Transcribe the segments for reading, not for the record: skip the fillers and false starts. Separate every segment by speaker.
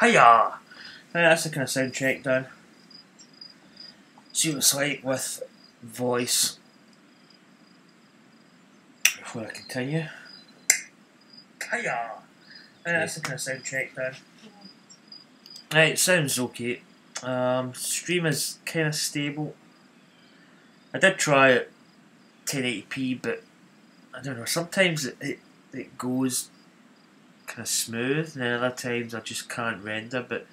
Speaker 1: Hiya! That's the kind of sound check done. See what it's like with voice before I continue. Hiya! That's the kind of sound check done. Right, it sounds okay. Stream is kind of stable. I did try it 1080p, but I don't know, sometimes it goes kind of smooth, and then other times I just can't render, but it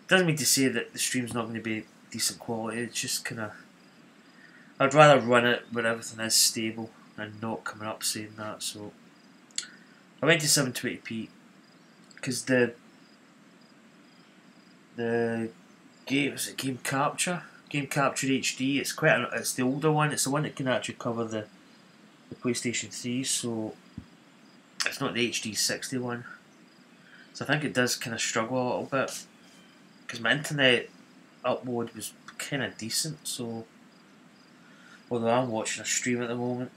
Speaker 1: doesn't mean to say that the stream's not going to be decent quality. It's just kind of, I'd rather run it where everything is stable and not coming up saying that. So I went to 720p because the game capture HD. It's it's the older one. It's the one that can actually cover the PlayStation 3. So it's not the HD 60 one. So I think it does kind of struggle a little bit because my internet upload was kind of decent. So although I'm watching a stream at the moment.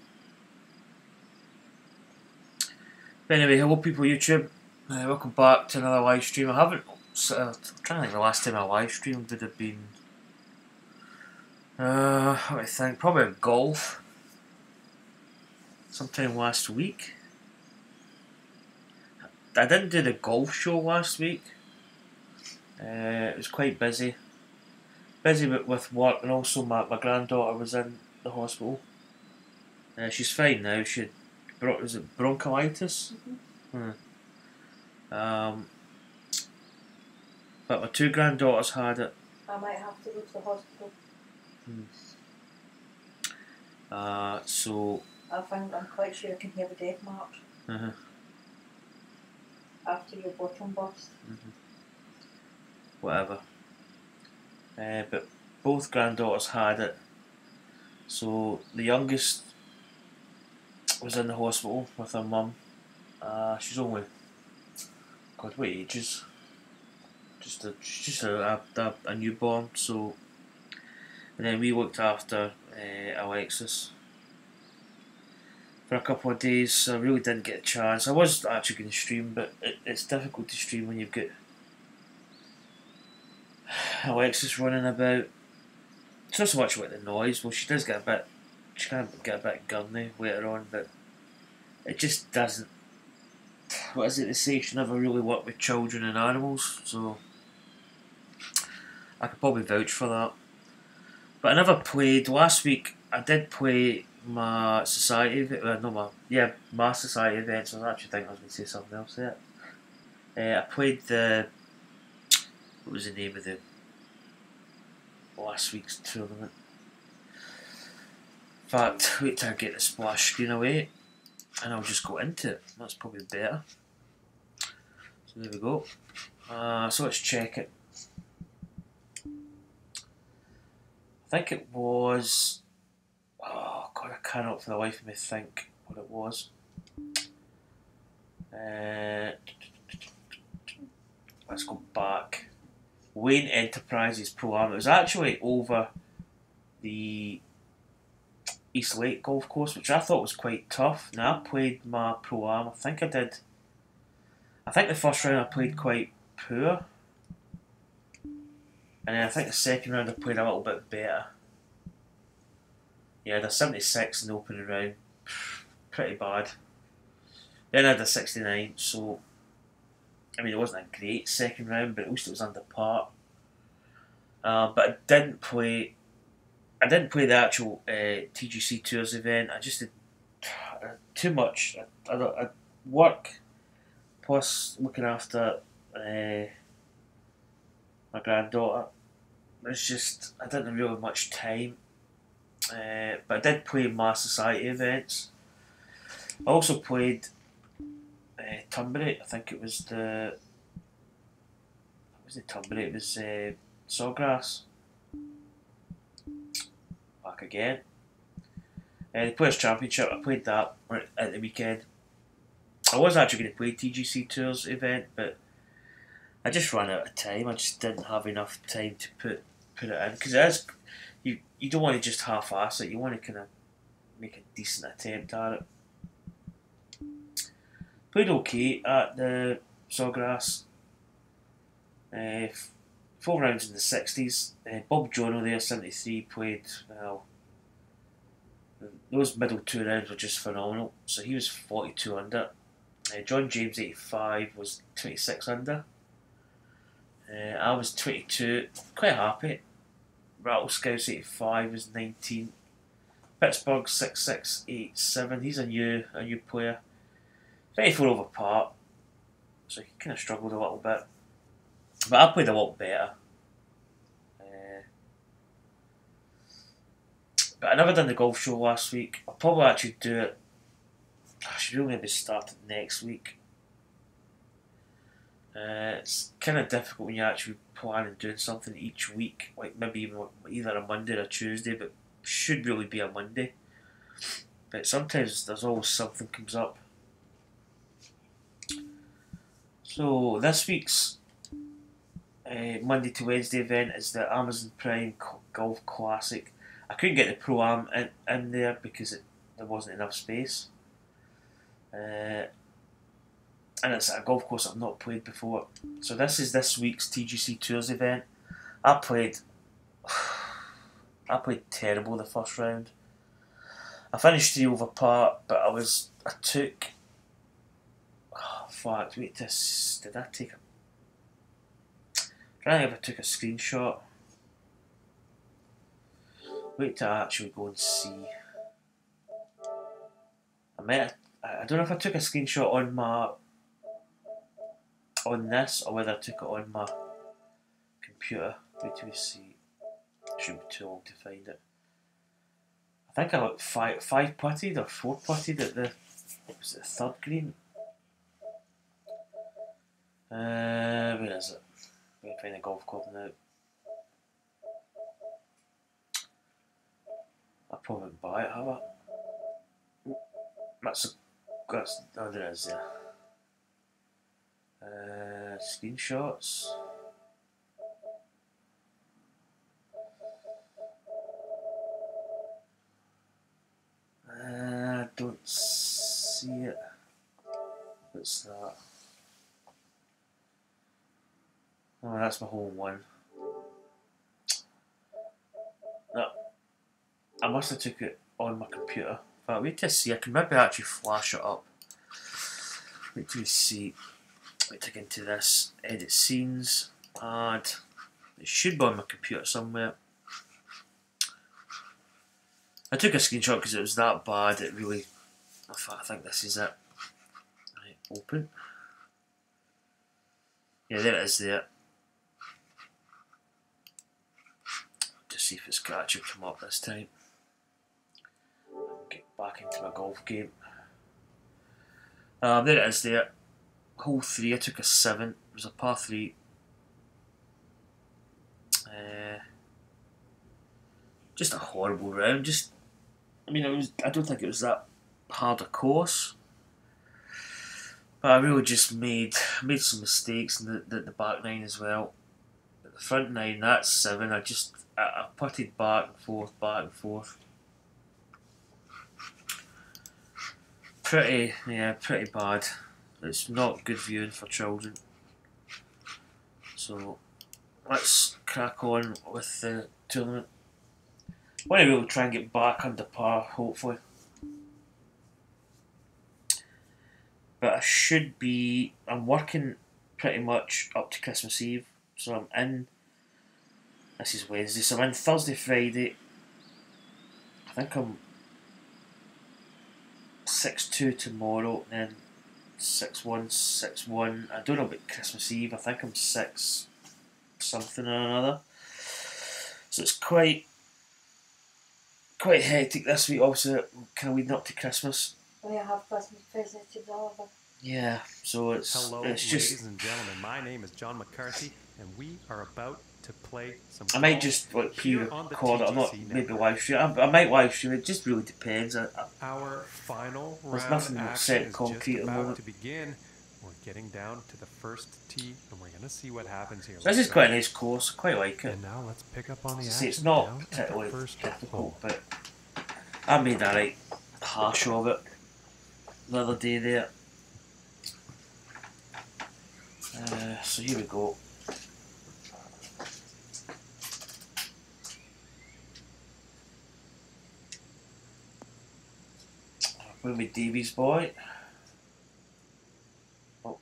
Speaker 1: But anyway, hello people YouTube. Welcome back to another live stream. I haven't. I'm trying to think the last time I live streamed would have been. What do I think? Probably golf. Sometime last week. I didn't do the golf show last week. It was quite busy. Busy with work, and also my granddaughter was in the hospital. She's fine now. She had was it bronchitis? Mm-hmm. But my two granddaughters had it.
Speaker 2: I might have to go to the hospital.
Speaker 1: So
Speaker 2: I'm quite sure I can hear the death march after your bottom burst.
Speaker 1: Whatever. But both granddaughters had it. So the youngest was in the hospital with her mum. She's only, God, what age is? She's just a newborn. So, and then we looked after Alexis for a couple of days. So I really didn't get a chance. I was actually going to stream, but it's difficult to stream when you've got Alexis running about. It's not so much about the noise. Well, she can get a bit gunny later on, but it just doesn't. What is it they say? She never really worked with children and animals, so I could probably vouch for that. But I never played last week. I did play my society, my society events. I was actually thinking I was going to say something else there. I played what was the name of the last week's tournament? In fact, wait till I get the splash screen away, and I'll just go into it. That's probably better. So there we go. So let's check it. I think it was. Oh God, I cannot for the life of me think what it was. Let's go back. Wayne Enterprises Pro-Am. It was actually over the East Lake Golf Course, which I thought was quite tough. Now I played my Pro-Am. I think the first round I played quite poor. And then I think the second round I played a little bit better. Yeah, I had a 76 in the opening round. Pretty bad. Then I had a 69, so I mean it wasn't a great second round, but at least it was under par. But I didn't play the actual TGC Tours event. I just did too much. I work plus looking after my granddaughter. It's just I didn't really have much time. But I did play my society events. I also played Tunbury. I think it was the. What was the Tunbury? It was Sawgrass. Back again. The Players Championship. I played that at the weekend. I was actually going to play TGC Tours event, but I just ran out of time. I just didn't have enough time to put it in because it is. You don't want to just half-ass it. You want to kind of make a decent attempt at it. Played okay at the Sawgrass. Uh, 4 rounds in the 60s. Bob Jono there, 73, played, well, those middle 2 rounds were just phenomenal. So he was 42 under. John James, 85, was 26 under. I was 22, quite happy. Rattle Scouts, 85, was 19. Pittsburgh, 6687, he's a new player. 34 over par, so he kind of struggled a little bit. But I played a lot better. But I never done the golf show last week. I'll probably actually do it. I should really maybe start it next week. It's kind of difficult when you actually plan on doing something each week, like maybe even either a Monday or a Tuesday, but should really be a Monday. But sometimes there's always something comes up. So this week's Monday to Wednesday event is the Amazon Prime Golf Classic. I couldn't get the Pro-Am in there because there wasn't enough space. And it's at a golf course I've not played before. So this is this week's TGC Tours event. I played terrible the first round. I finished 3 over par, but I took. Oh, fuck! Wait, did I take a? I don't think I took a screenshot. Wait till I actually go and see. I don't know if I took a screenshot on this or whether I took it on my computer. Wait till we see. It shouldn't be too long to find it. I think I got five putted or 4 putted at the third green. Where is it? Let me find the golf club now. I probably didn't buy it, have I? Oh, there it is there. Screenshots. I don't see it. What's that? Oh, that's my whole one. No, I must have took it on my computer. But wait to see. I can maybe actually flash it up. Wait till you see. Wait to get into this. Edit scenes. Add. It should be on my computer somewhere. I took a screenshot because it was that bad. It really. I think this is it. Right, open. Yeah, there it is there. Just see if it's actually come up this time. Get back into my golf game. There it is there. Hole 3, I took a 7. It was a par 3. Just a horrible round. I don't think it was that hard a course. But I really just made some mistakes in the back 9 as well. At the front 9, that's 7. I putted back and forth. Pretty bad. It's not good viewing for children. So let's crack on with the tournament. I want to really try and get back under par, hopefully. But I'm working pretty much up to Christmas Eve. So I'm in, this is Wednesday, so I'm in Thursday, Friday. I think I'm 6-2 tomorrow, and then 6-1, 6-1. I don't know about Christmas Eve. I think I'm 6 something or another. So it's quite hectic this week. Also, kind of leading up to Christmas.
Speaker 2: We have Christmas presents to deliver.
Speaker 1: Yeah, so it's just.
Speaker 3: Ladies and gentlemen, my name is John McCarthy, and we are about to play some.
Speaker 1: I might just pre-record it. I'm not maybe live stream. I might live stream. It just really depends.
Speaker 3: Our final
Speaker 1: there's
Speaker 3: round
Speaker 1: nothing
Speaker 3: of
Speaker 1: set
Speaker 3: action is
Speaker 1: concrete
Speaker 3: just
Speaker 1: at the
Speaker 3: about
Speaker 1: moment.
Speaker 3: to begin. We're getting down to the first tee, and we're going to see what happens here.
Speaker 1: So this is quite a nice course. I quite like it.
Speaker 3: And now let's pick up on the
Speaker 1: See, it's
Speaker 3: action
Speaker 1: not
Speaker 3: down at the
Speaker 1: particularly
Speaker 3: first
Speaker 1: difficult,
Speaker 3: hole.
Speaker 1: but I made a right hash of it the other day there. So here we go. Playing with Davies boy. Oh,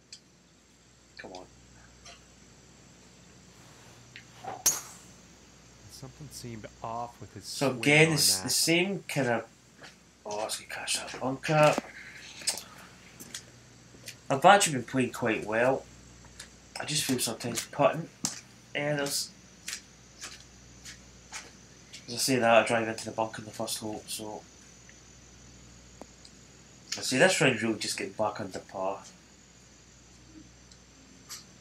Speaker 1: come on.
Speaker 3: Something seemed off with his
Speaker 1: So
Speaker 3: swing
Speaker 1: again,
Speaker 3: on
Speaker 1: it's
Speaker 3: that.
Speaker 1: the same kind of. Oh, let's get catch that bunker. I've actually been playing quite well. I just feel sometimes putting errors. As I say that, I drive into the bunker in the first hole, so. I see this round's really just getting back under par.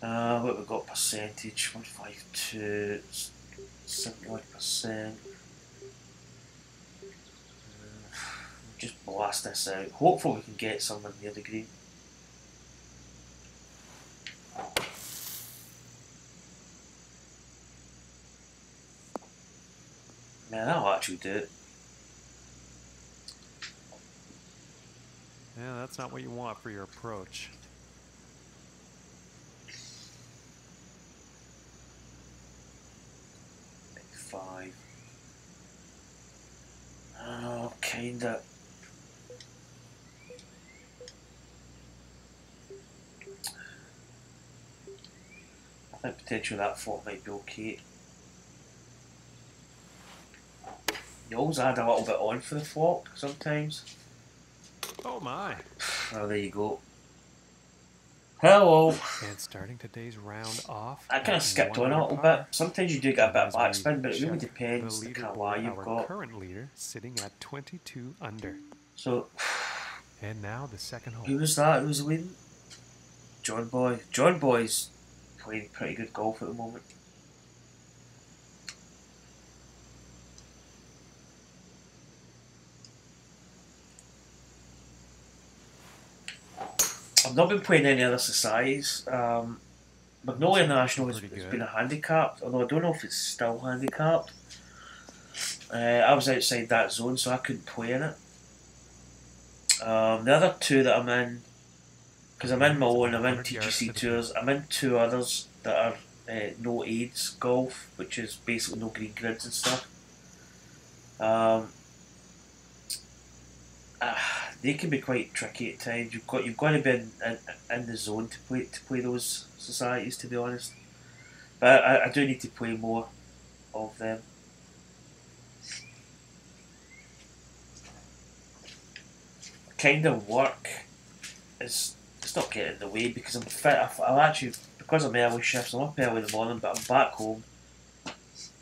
Speaker 1: What we got percentage? 152, 71%. Just blast this out. Hopefully we can get someone near the green. Man, that'll actually do it.
Speaker 3: Yeah, that's not what you want for your approach.
Speaker 1: Five. Oh, kinda. I think potentially that fault might be okay. You always add a little bit on for the flop sometimes.
Speaker 3: Oh my.
Speaker 1: Oh, there you go. Hello.
Speaker 3: And starting today's round off.
Speaker 1: I kind of
Speaker 3: at
Speaker 1: skipped
Speaker 3: 1
Speaker 1: on a
Speaker 3: under
Speaker 1: little
Speaker 3: par.
Speaker 1: bit. Sometimes you do get a bit of
Speaker 3: As we
Speaker 1: backspin, but it really
Speaker 3: check
Speaker 1: depends
Speaker 3: the
Speaker 1: the kind of lie
Speaker 3: leaderboard,
Speaker 1: you've
Speaker 3: our
Speaker 1: got.
Speaker 3: current leader sitting at 22 under.
Speaker 1: So,
Speaker 3: And now the second hole.
Speaker 1: who was that? Who was leading? John Boy. John Boy's playing pretty good golf at the moment. I've not been playing any other societies. Magnolia National has been a handicapped, although I don't know if it's still handicapped. I was outside that zone, so I couldn't play in it. The other two that I'm in, because I'm in my own, I'm in TGC Tours, I'm in two others that are no aids golf, which is basically no green grids and stuff. They can be quite tricky at times. You've got to be in the zone to play those societies, to be honest. But I do need to play more of them. Kind of work is it's not getting in the way because I'm fit. I'm actually, because I'm early shifts, I'm up early in the morning, but I'm back home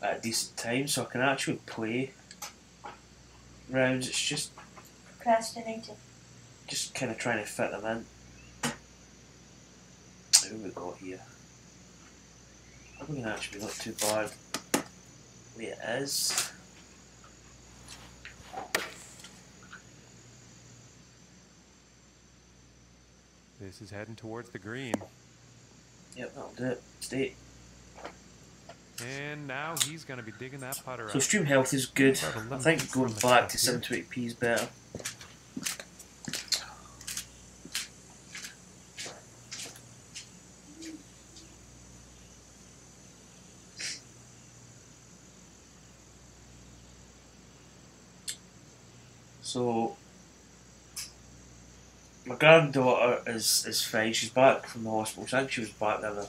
Speaker 1: at a decent time, so I can actually play rounds. It's just
Speaker 2: Procrastinating.
Speaker 1: just kind of trying to fit them in. Who we got here? I think actually not too bad. The way it is.
Speaker 3: This is heading towards the green.
Speaker 1: Yep, that'll do it. Stay.
Speaker 3: And now he's going to be digging that putter
Speaker 1: So
Speaker 3: up.
Speaker 1: stream health is good. I think going back to 720p is better. So my granddaughter is fine. She's back from the hospital. I think she was back there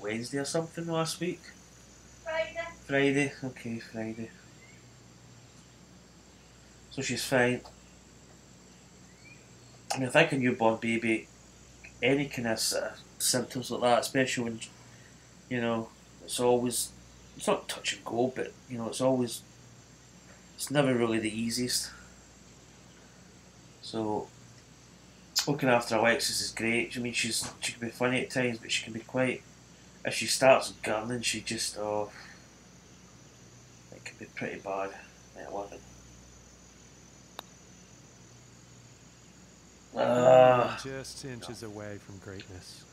Speaker 1: Wednesday or something last week. Friday. Okay, Friday. So she's fine. I mean, I think a newborn baby, any kind of symptoms like that, especially when, you know, it's always, it's not touch and go, but, you know, it's never really the easiest. So, looking after Alexis is great. I mean, she can be funny at times, but she can be quite, if she starts gurning, she just, it can be pretty bad at 11.
Speaker 3: Just inches away from greatness.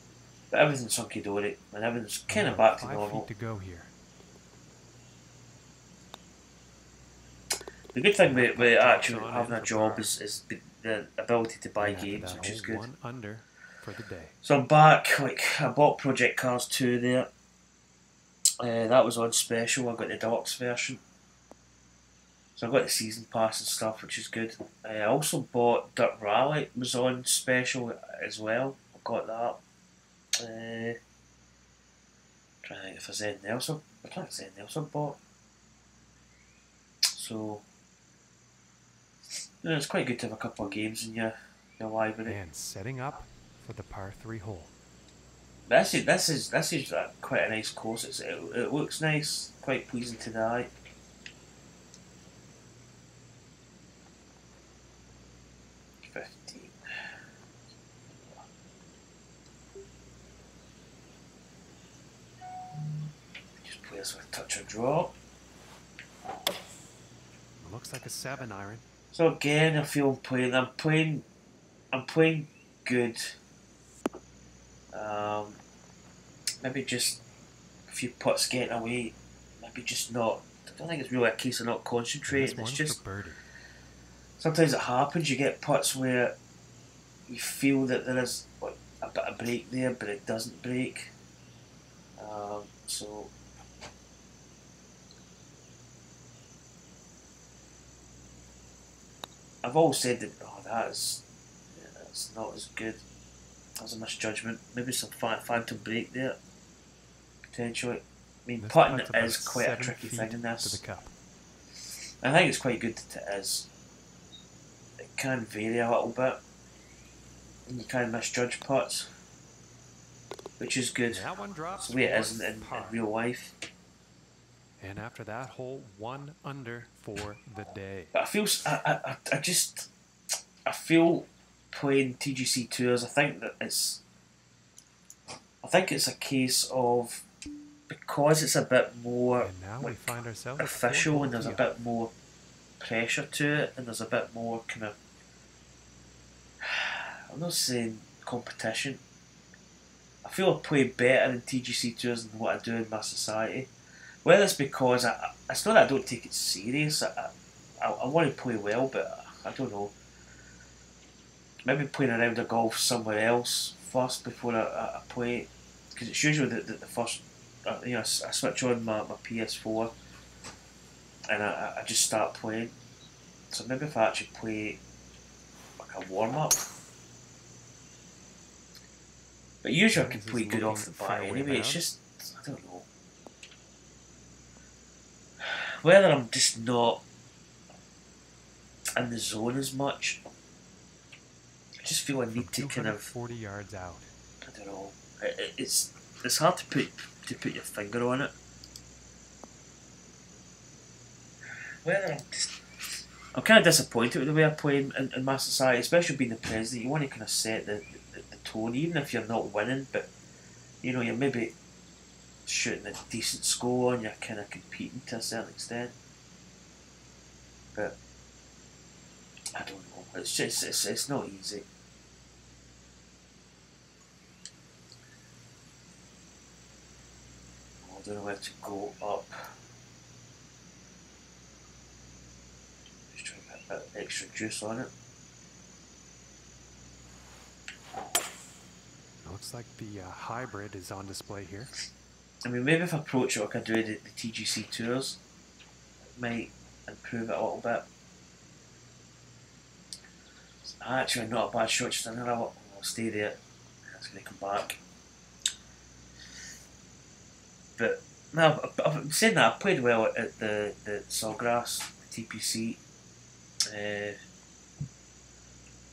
Speaker 1: But everything's hunky dory, and everything's kind of back to
Speaker 3: 5
Speaker 1: normal.
Speaker 3: feet to go here.
Speaker 1: The good thing with actually having a job is the ability to buy games, which is good.
Speaker 3: 1 under for the day.
Speaker 1: So I'm back. Like, I bought Project Cars 2 there. That was on special. I got the deluxe version. So I got the season pass and stuff, which is good. I also bought Dirt Rally, it was on special as well. I got that. Trying to think if there's anything else. I don't think there's anything else I bought. So it's quite good to have a couple of games in your library.
Speaker 3: And setting up for the par 3 hole.
Speaker 1: This is quite a nice course. It looks nice, quite pleasing to the eye. Just play this with a touch of draw.
Speaker 3: Looks like a 7-iron.
Speaker 1: So again, I feel I'm playing good. Maybe just a few putts getting away. Maybe just not. I don't think it's really a case of not concentrating. It's just sometimes it happens. You get putts where you feel that there is like a bit of break there, but it doesn't break. So I've always said that that's not as good. That's a misjudgment. Maybe some phantom break there, potentially. I mean, putting is quite a tricky thing in this. I think it's quite good that it is. It can vary a little bit, and you can misjudge putts, which is good.
Speaker 3: That one drops.
Speaker 1: It's the way it is in real life.
Speaker 3: And after that hole, 1 under for the day.
Speaker 1: But I feel playing TGC Tours. I think it's a case of, because it's a bit more like official and there's a bit more pressure to it and there's a bit more kind of, I'm not saying competition. I feel I play better in TGC Tours than what I do in my society. Whether it's because it's not that I don't take it serious. I want to play well, but I don't know. Maybe playing a round of golf somewhere else first before I play, because it's usually the first. I switch on my PS4 and I just start playing. So maybe if I actually play like a warm up. But usually I can play good off the bat anyway. It's just, I don't know. Whether I'm just not in the zone as much. I just feel I need to kind of
Speaker 3: 40 yards out.
Speaker 1: I don't know. It's hard to put your finger on it. Whether I'm kind of disappointed with the way I play in my society, especially being the president. You want to kind of set the tone, even if you're not winning, but you're maybe shooting a decent score and you're kind of competing to a certain extent. But I don't know. It's just it's not easy. I don't know where to go up. Just trying to get a bit of extra juice on it.
Speaker 3: Looks like the hybrid is on display here.
Speaker 1: I mean, maybe if I approach it like I do the TGC Tours, it might improve it a little bit. It's actually not a bad shot, just another one. I'll stay there. It's going to come back. But now, I'm saying that I played well at the Sawgrass TPC.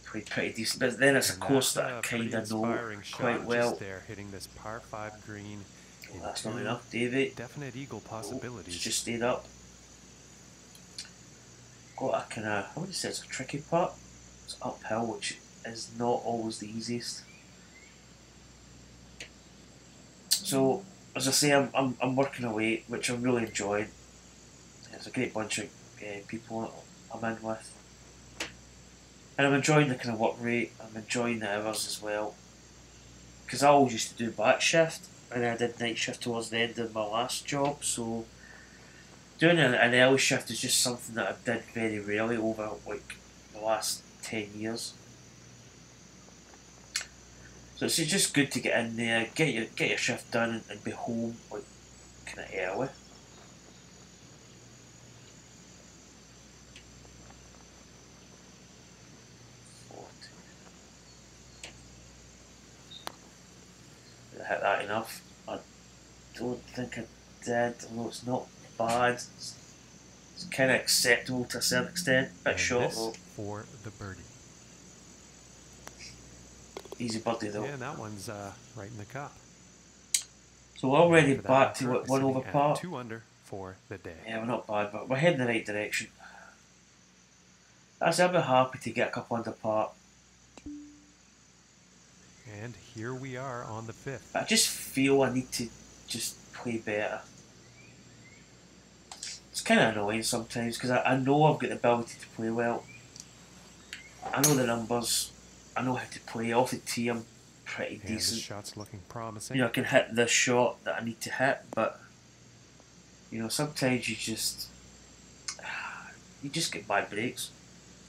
Speaker 1: Played pretty decent, but then it's a course that I kind of know quite well.
Speaker 3: There, hitting this par 5 green.
Speaker 1: Well, that's not enough, Davey.
Speaker 3: Definite eagle possibilities.
Speaker 1: It's just stayed up. Got a kind of, I wouldn't say it's a tricky putt. It's uphill, which is not always the easiest. So, as I say, I'm working away, which I'm really enjoying. It's a great bunch of people I'm in with. And I'm enjoying the kind of work rate, I'm enjoying the hours as well. Because I always used to do back shift, and then I did night shift towards the end of my last job, so doing an early shift is just something that I did very rarely over like the last 10 years. So it's just good to get in there, get your shift done and be home like kind of early. enough. I don't think I did, although it's not bad. It's kind of acceptable to a certain extent. Bit
Speaker 3: And
Speaker 1: short
Speaker 3: this
Speaker 1: though.
Speaker 3: for the birdie.
Speaker 1: Easy birdie though.
Speaker 3: And that one's right in the cup.
Speaker 1: So we're already
Speaker 3: After that,
Speaker 1: back to
Speaker 3: we're
Speaker 1: what, one
Speaker 3: sitting
Speaker 1: over
Speaker 3: at
Speaker 1: par.
Speaker 3: 2 under for the day.
Speaker 1: Yeah, we're not bad, but we're heading in the right direction. I'll be happy to get a couple under par.
Speaker 3: And here we are on the 5th.
Speaker 1: I just feel I need to just play better. It's kind of annoying sometimes because I know I've got the ability to play well. I know the numbers. I know how to play. Off the tee, I'm pretty
Speaker 3: And
Speaker 1: decent.
Speaker 3: this shot's looking promising.
Speaker 1: You know, I can hit the shot that I need to hit, but you know, sometimes you just get bad breaks.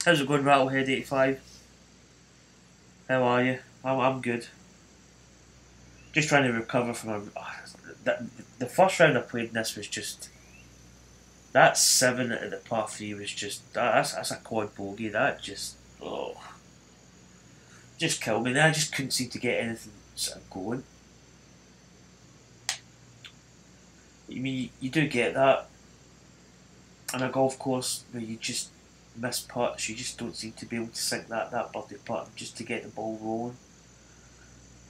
Speaker 1: How's it going, Rattlehead 85? How are you? I'm good. Just trying to recover from the first round I played in this was just that 7 at the par 3 was just that's a quad bogey. That just just killed me. I just couldn't seem to get anything sort of going. I mean, you do get that on a golf course where you just miss putts. You just don't seem to be able to sink that birdie putt just to get the ball rolling.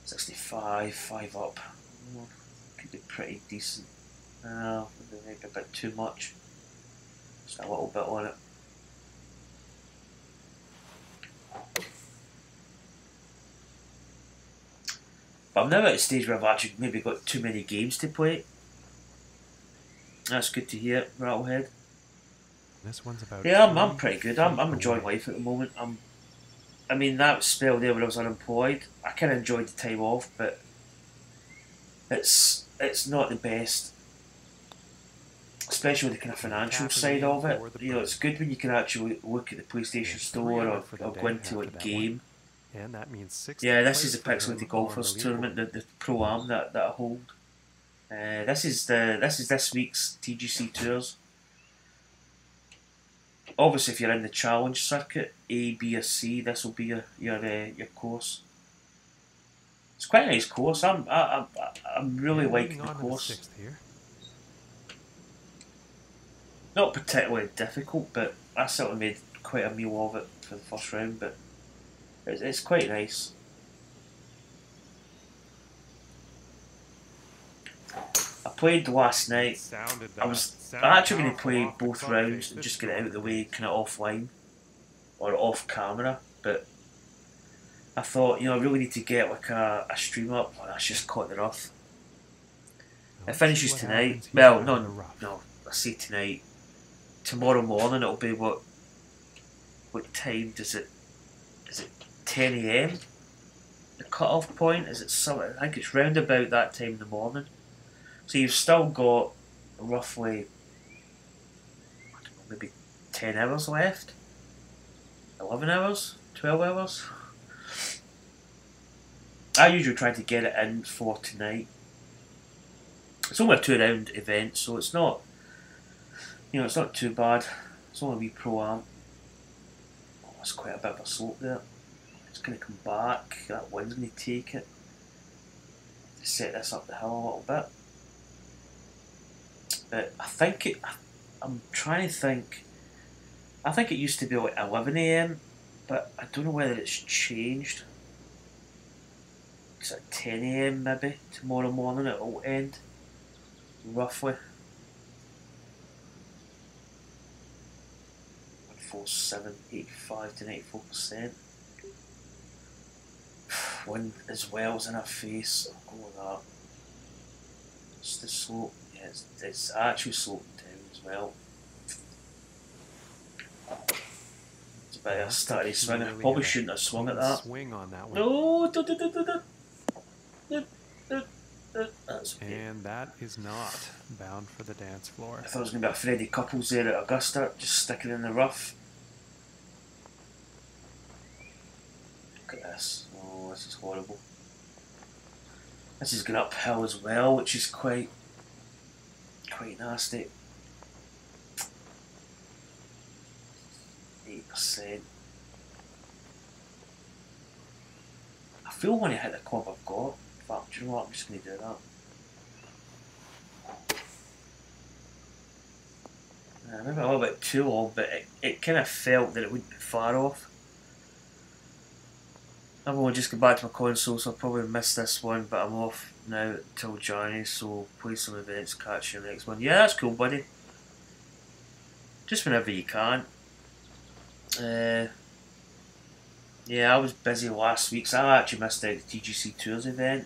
Speaker 1: 65, 5 up. Could be pretty decent. Maybe a bit too much. Just a little bit on it. But I'm now at a stage where I've actually maybe got too many games to play. That's good to hear, Rattlehead.
Speaker 3: This one's about
Speaker 1: yeah, I'm pretty good. I'm enjoying life at the moment. I mean, that spell there when I was unemployed, I kind of enjoyed the time off, but it's not the best, especially with the kind of financial side of it. You know, it's good when you can actually look at the PlayStation Store or go into like Game.
Speaker 3: And that means 6.
Speaker 1: Yeah, this is the Pixelated Golfers tournament, the Pro Am that I hold. This is this week's TGC Tours. Obviously, if you're in the challenge circuit, A, B, or C, this will be your course. It's quite a nice course. I'm really liking the course.
Speaker 3: Here.
Speaker 1: Not particularly difficult, but I certainly made quite a meal of it for the first round. But it's quite nice. I played last night. I'm actually going to play both rounds and just get it out of the way, kind of offline or off camera. But I thought, you know, I really need to get like a stream up. Oh, that's just caught the rough. It finishes tonight. Well, no. I say tonight. Tomorrow morning it'll be what time does it? Is it 10 AM? The cut-off point? Is it something? I think it's round about that time in the morning. So you've still got roughly, I don't know, maybe 10 hours left? 11 hours? 12 hours? I usually try to get it in for tonight. It's only a 2-round event, so it's not, you know, it's not too bad. It's only a wee pro-am. Oh, that's quite a bit of a slope there. It's going to come back. That wind's going to take it. Set this up the hill a little bit. But I think I'm trying to think. I think it used to be like 11 AM, but I don't know whether it's changed. It's at 10 AM maybe tomorrow morning it will end, roughly. 147, 85 to 94%. Wind as well is in our face. I'll go with that. It's the slope. Yeah, it's actually sloping down as well. It's a bit of a starty swing. I probably shouldn't have swung at that.
Speaker 3: Swing on that one.
Speaker 1: No, that's okay.
Speaker 3: And that is not bound for the dance floor.
Speaker 1: I thought it was going to be a Freddie Couples there at Augusta, just sticking in the rough. Look at this. Oh, this is horrible. This is going uphill as well, which is quite nasty. 8%. I feel when I hit the club I've got, but Do you know what? I'm just going to do that. Maybe a little bit too long, but it kind of felt that it wouldn't be far off. I'm going to just go back to my console, so I'll probably miss this one, but I'm off now till January, so play some events, catch you next one. Yeah, that's cool, buddy. Just whenever you can. Yeah, I was busy last week, so I actually missed out the TGC Tours event.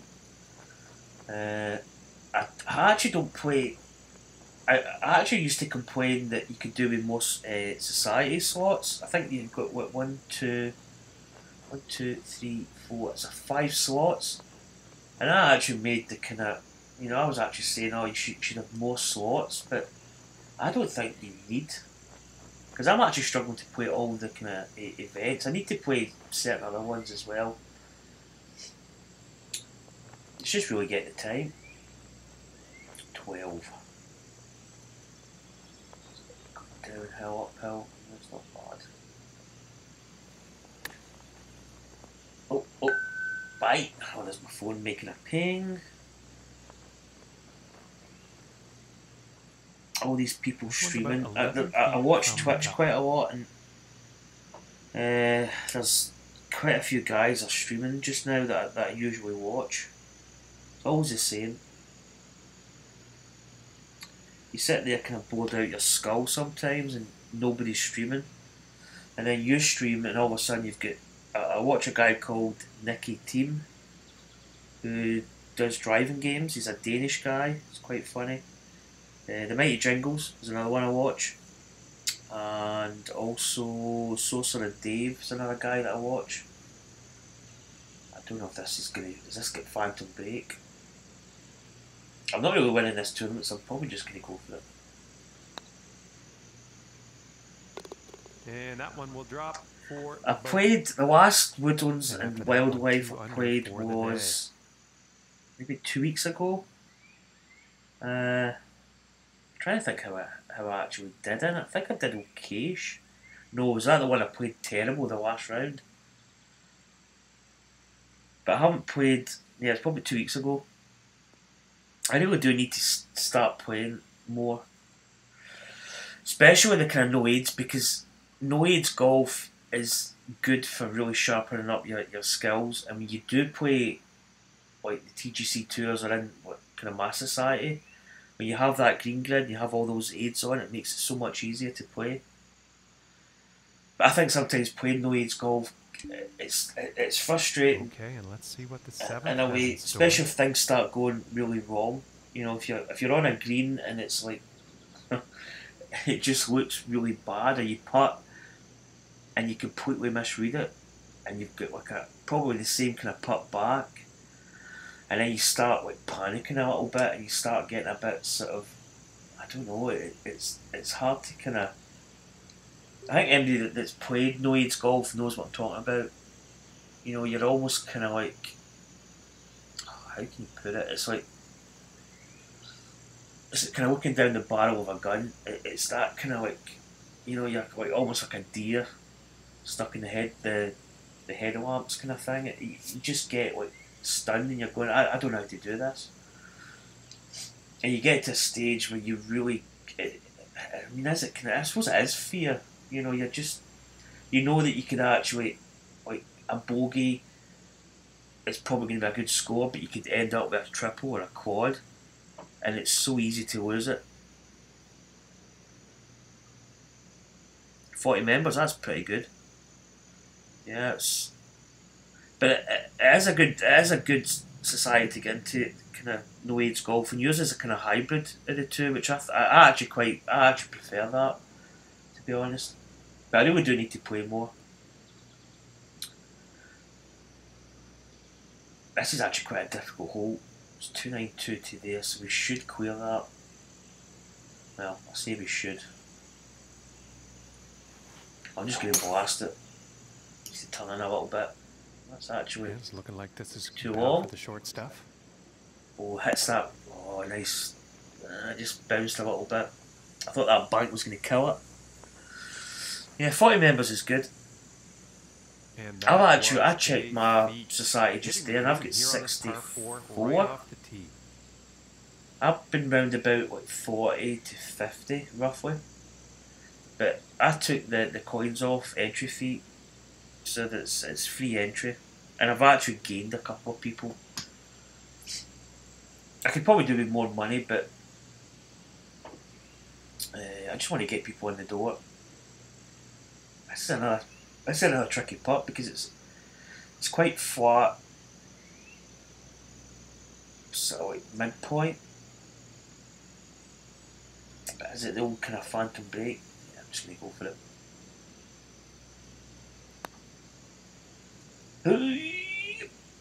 Speaker 1: I actually don't play. I actually used to complain that you could do with more society slots. I think you've got what 1, 2, 3, 4. It's a 5 slots, and I actually made the kind of, I was actually saying, oh, you should have more slots, but I don't think you need, because I'm actually struggling to play all the kind of events. I need to play certain other ones as well. It's just really getting the time. 12. Downhill, uphill. That's not bad. Oh, bite. Oh, there's my phone making a ping. All these people streaming. I watch Twitch quite a lot, and there's quite a few guys are streaming just now that I usually watch. It's always the same. You sit there kind of bored out your skull sometimes, and nobody's streaming, and then you stream, and all of a sudden you've got. I watch a guy called Nicky Team, who does driving games. He's a Danish guy. It's quite funny. The Mighty Jingles is another one I watch, and also Saucer and Dave is another guy that I watch. I don't know if this is gonna. Does this get Phantom Break? I'm not really winning this tournament, so I'm probably just gonna go for it.
Speaker 3: And that one will drop for.
Speaker 1: I played the last Woodlands and Wildlife I played was maybe 2 weeks ago. I'm trying to think how I actually did in it. I think I did okayish. No, was that the one I played terrible the last round? But I haven't played. Yeah, it's probably 2 weeks ago. I really do need to start playing more, especially the kind of no aids, because no aids golf is good for really sharpening up your skills. And when you do play like the TGC Tours or in what kind of Mass Society, when you have that green grid, you have all those aids on, it makes it so much easier to play. But I think sometimes playing no aids golf, it's frustrating.
Speaker 3: Okay, and let's see what the 7th
Speaker 1: in a way, especially if things start going really wrong. If you're on a green and it's like it just looks really bad, or you putt and you completely misread it, and you've got like probably the same kind of putt back, and then you start like panicking a little bit, and you start getting a bit sort of, I don't know, it's hard to kind of. I think anybody that's played no aids golf knows what I'm talking about. You're almost kind of like, how can you put it? It's like, it's kind of looking down the barrel of a gun. It's that kind of like, you're like almost like a deer stuck in the headlamps kind of thing. You just get like stunned, and you're going, I don't know how to do this. And you get to a stage where you really, I suppose it is fear. You're just, that you could actually, like, a bogey is probably going to be a good score, but you could end up with a triple or a quad, and it's so easy to lose it. 40 members, that's pretty good. Yeah, but it is a good society to get into, kind of no aids golf, and yours is a kind of hybrid of the two, which I actually prefer that, to be honest. But I really do need to play more. This is actually quite a difficult hole. It's 292 to there, so we should clear that. Well, I say we should. I'm just going to blast it. Just to turn in a little bit. That's actually.
Speaker 3: It's looking like this is
Speaker 1: too long
Speaker 3: for the short stuff.
Speaker 1: Oh, hits that. Oh, nice. Just bounced a little bit. I thought that bank was going to kill it. Yeah, 40 members is good.
Speaker 3: And
Speaker 1: I
Speaker 3: that was
Speaker 1: checked
Speaker 3: a
Speaker 1: my
Speaker 3: feat.
Speaker 1: society just
Speaker 3: Hitting
Speaker 1: there, and
Speaker 3: the
Speaker 1: I've
Speaker 3: green
Speaker 1: got
Speaker 3: here on this par 4 right
Speaker 1: 64.
Speaker 3: off the tee.
Speaker 1: I've been round about like 40 to 50 roughly, but I took the coins off entry fee, so that it's free entry, and I've actually gained a couple of people. I could probably do with more money, but I just want to get people in the door. This is another tricky putt because it's quite flat, sort of like midpoint. But is it the old kind of phantom break? Yeah, I'm just gonna go for it.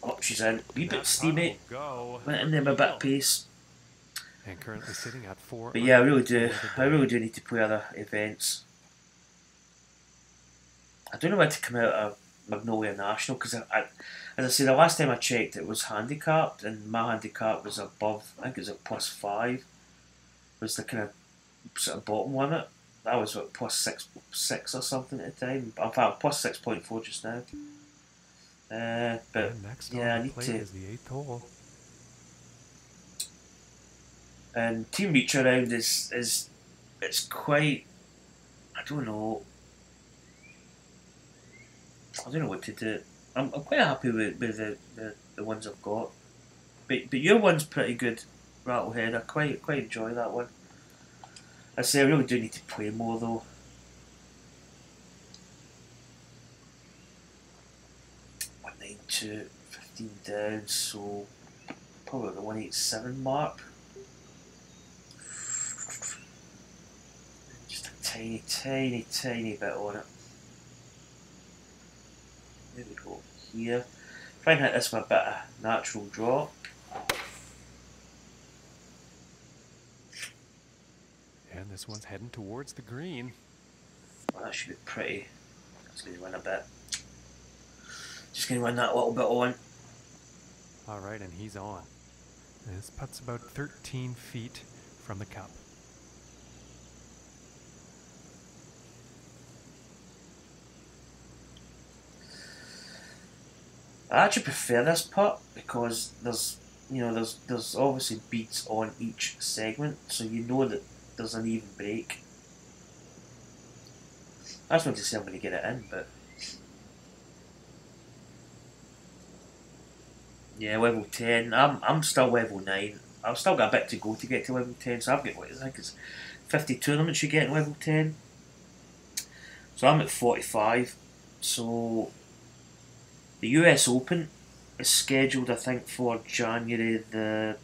Speaker 1: Oh, she's in. Wee bit steamy. Went in there with a bit of pace.
Speaker 3: And currently sitting at 4
Speaker 1: But yeah, I
Speaker 3: under
Speaker 1: really do.
Speaker 3: for the
Speaker 1: I really
Speaker 3: day.
Speaker 1: do need to play other events. I don't know when to come out of Magnolia National because as I say, the last time I checked, it was handicapped, and my handicap was above. I think it was at +5. Was the kind of sort of bottom limit. That was what +6 or something at the time. In fact, +6.4 just now. But
Speaker 3: And next
Speaker 1: yeah,
Speaker 3: on
Speaker 1: I
Speaker 3: the
Speaker 1: need
Speaker 3: plate
Speaker 1: to.
Speaker 3: is the 8th hole.
Speaker 1: And team reach around is it's quite. I don't know. I don't know what to do. I'm quite happy with the ones I've got. But your one's pretty good, Rattlehead. I quite enjoy that one. I say I really do need to play more though. 192, 15 down, so probably the 187 mark. Just a tiny bit on it. There we go. Here. Try and hit this with a bit of natural draw.
Speaker 3: And this one's heading towards the green.
Speaker 1: Well, that should be pretty. That's going to win a bit. Just going to win that little bit on.
Speaker 3: All right, and he's on. This putt's about 13 feet from the cup.
Speaker 1: I actually prefer this putt because there's obviously beats on each segment, so you know that there's an even break. That's not to say I'm going to get it in, but yeah, level 10. I'm still level 9. I've still got a bit to go to get to level 10, so I've got what I think it's 50 tournaments you get in level 10. So I'm at 45. So the US Open is scheduled, I think, for January the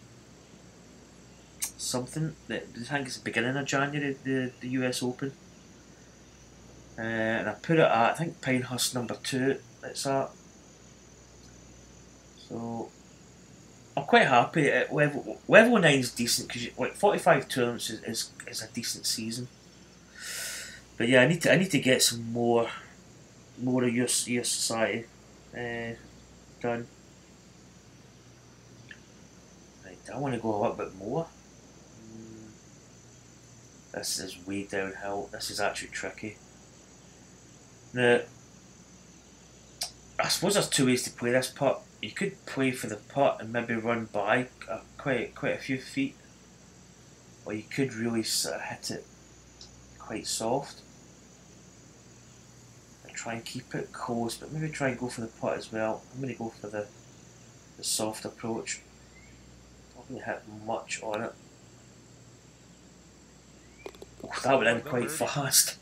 Speaker 1: something. I think it's the beginning of January, the US Open. And I put it at, I think, Pinehurst number 2. It's at. So I'm quite happy. At level 9 is decent because like 45 tournaments is a decent season. But yeah, I need to get some more of your society done. Right, I want to go a little bit more. This is way downhill. This is actually tricky. Now, I suppose there's two ways to play this putt. You could play for the putt and maybe run by quite a few feet, or you could really sort of hit it quite soft and try and keep it close, but maybe try and go for the putt as well. I'm going to go for the soft approach. Not going to hit much on it. Oh, that went in quite fast.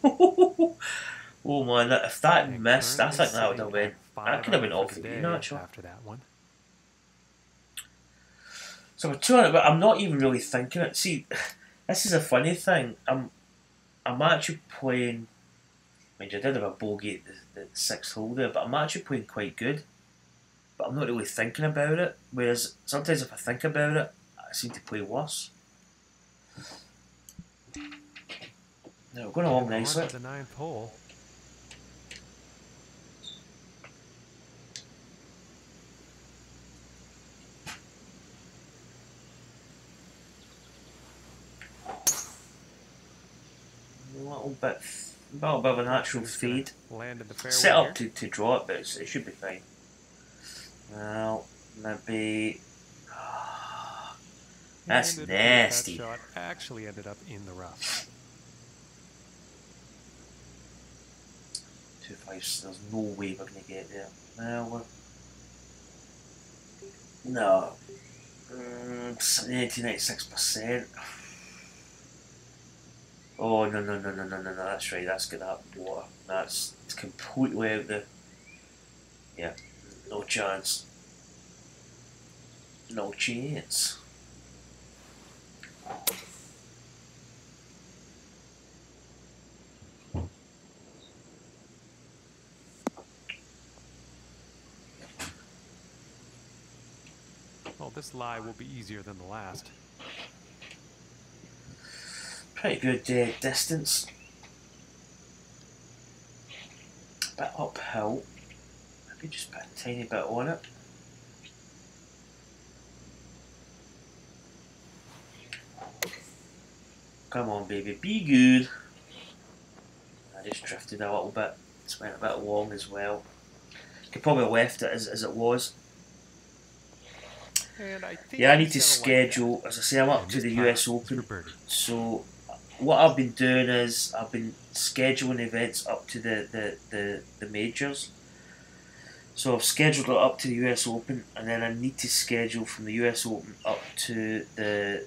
Speaker 1: Oh man, if that
Speaker 3: And
Speaker 1: missed, I
Speaker 3: currently
Speaker 1: think that would have
Speaker 3: sitting
Speaker 1: went.
Speaker 3: at 5
Speaker 1: That could have been
Speaker 3: under
Speaker 1: off
Speaker 3: for
Speaker 1: the
Speaker 3: the
Speaker 1: green
Speaker 3: day
Speaker 1: actually.
Speaker 3: after that one.
Speaker 1: So we're 200, but I'm not even really thinking it. See, this is a funny thing. I'm actually playing. I mean, I did have a bogey at the 6th hole there, but I'm actually playing quite good. But I'm not really thinking about it. Whereas sometimes if I think about it, I seem to play worse. Now we're going along
Speaker 3: And we're on
Speaker 1: nicely.
Speaker 3: to the 9th hole.
Speaker 1: A little bit a bit of a
Speaker 3: Looks
Speaker 1: natural
Speaker 3: like it's gonna
Speaker 1: fade.
Speaker 3: land in the fairway
Speaker 1: Set up
Speaker 3: here.
Speaker 1: to draw it, but it should be fine. Well, maybe. That's
Speaker 3: And it appears that
Speaker 1: nasty.
Speaker 3: shot actually ended up in the rough.
Speaker 1: 2-5. There's no way we're gonna get there. No. 96%. Oh no! That's right. That's got that water. That's completely out there. Yeah, no chance. No chance.
Speaker 3: Well, this lie will be easier than the last.
Speaker 1: Pretty good distance. Bit uphill. Maybe just put a tiny bit on it. Come on, baby, be good. I just drifted a little bit. Just went a bit long as well. Could probably have left it as it was.
Speaker 3: And I think
Speaker 1: Yeah, I need to
Speaker 3: he's gonna like
Speaker 1: schedule.
Speaker 3: that.
Speaker 1: As I say, I'm up
Speaker 3: And
Speaker 1: to
Speaker 3: this
Speaker 1: the
Speaker 3: par
Speaker 1: US
Speaker 3: is for
Speaker 1: Open.
Speaker 3: birdie.
Speaker 1: So what I've been doing is I've been scheduling events up to the majors. So I've scheduled it up to the US Open, and then I need to schedule from the US Open up to the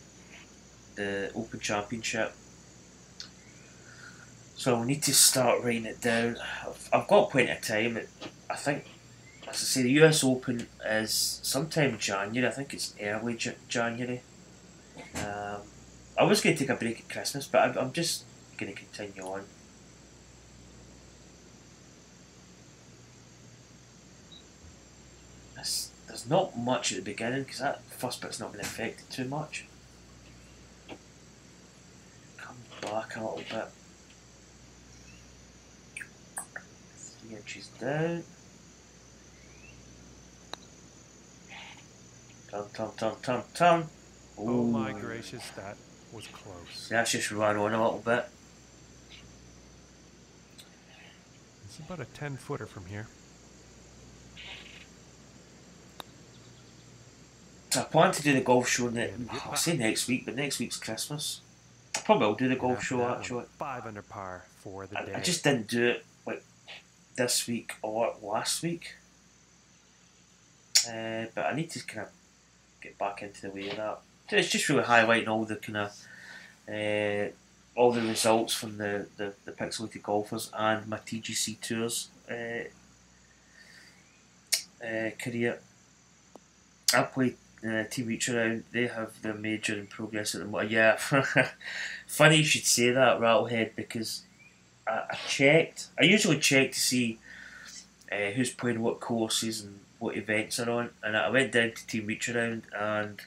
Speaker 1: Open Championship. So I'll need to start writing it down. I've got plenty of time. I think, as I say, the US Open is sometime in January. I think it's early January. I was going to take a break at Christmas, but I'm just going to continue on. There's not much at the beginning because that first bit's not been affected too much. Come back a little bit. 3 inches down. Turn.
Speaker 3: Oh my gracious, that was close.
Speaker 1: That's just run on a little bit.
Speaker 3: It's about a 10-footer from here.
Speaker 1: So I plan to do the golf show I'll say next week, but next week's Christmas. I probably will do the golf show actually.
Speaker 3: 5 under par for the day.
Speaker 1: I just didn't do it like this week or last week. But I need to kind of get back into the way of that. It's just really highlighting all the kind of all the results from the Pixelated Golfers and my TGC Tours career. I played Team Reach Around. They have their major in progress at the moment. Yeah, funny you should say that, Rattlehead, because I checked. I usually check to see who's playing what courses and what events are on, and I went down to Team Reach Around, and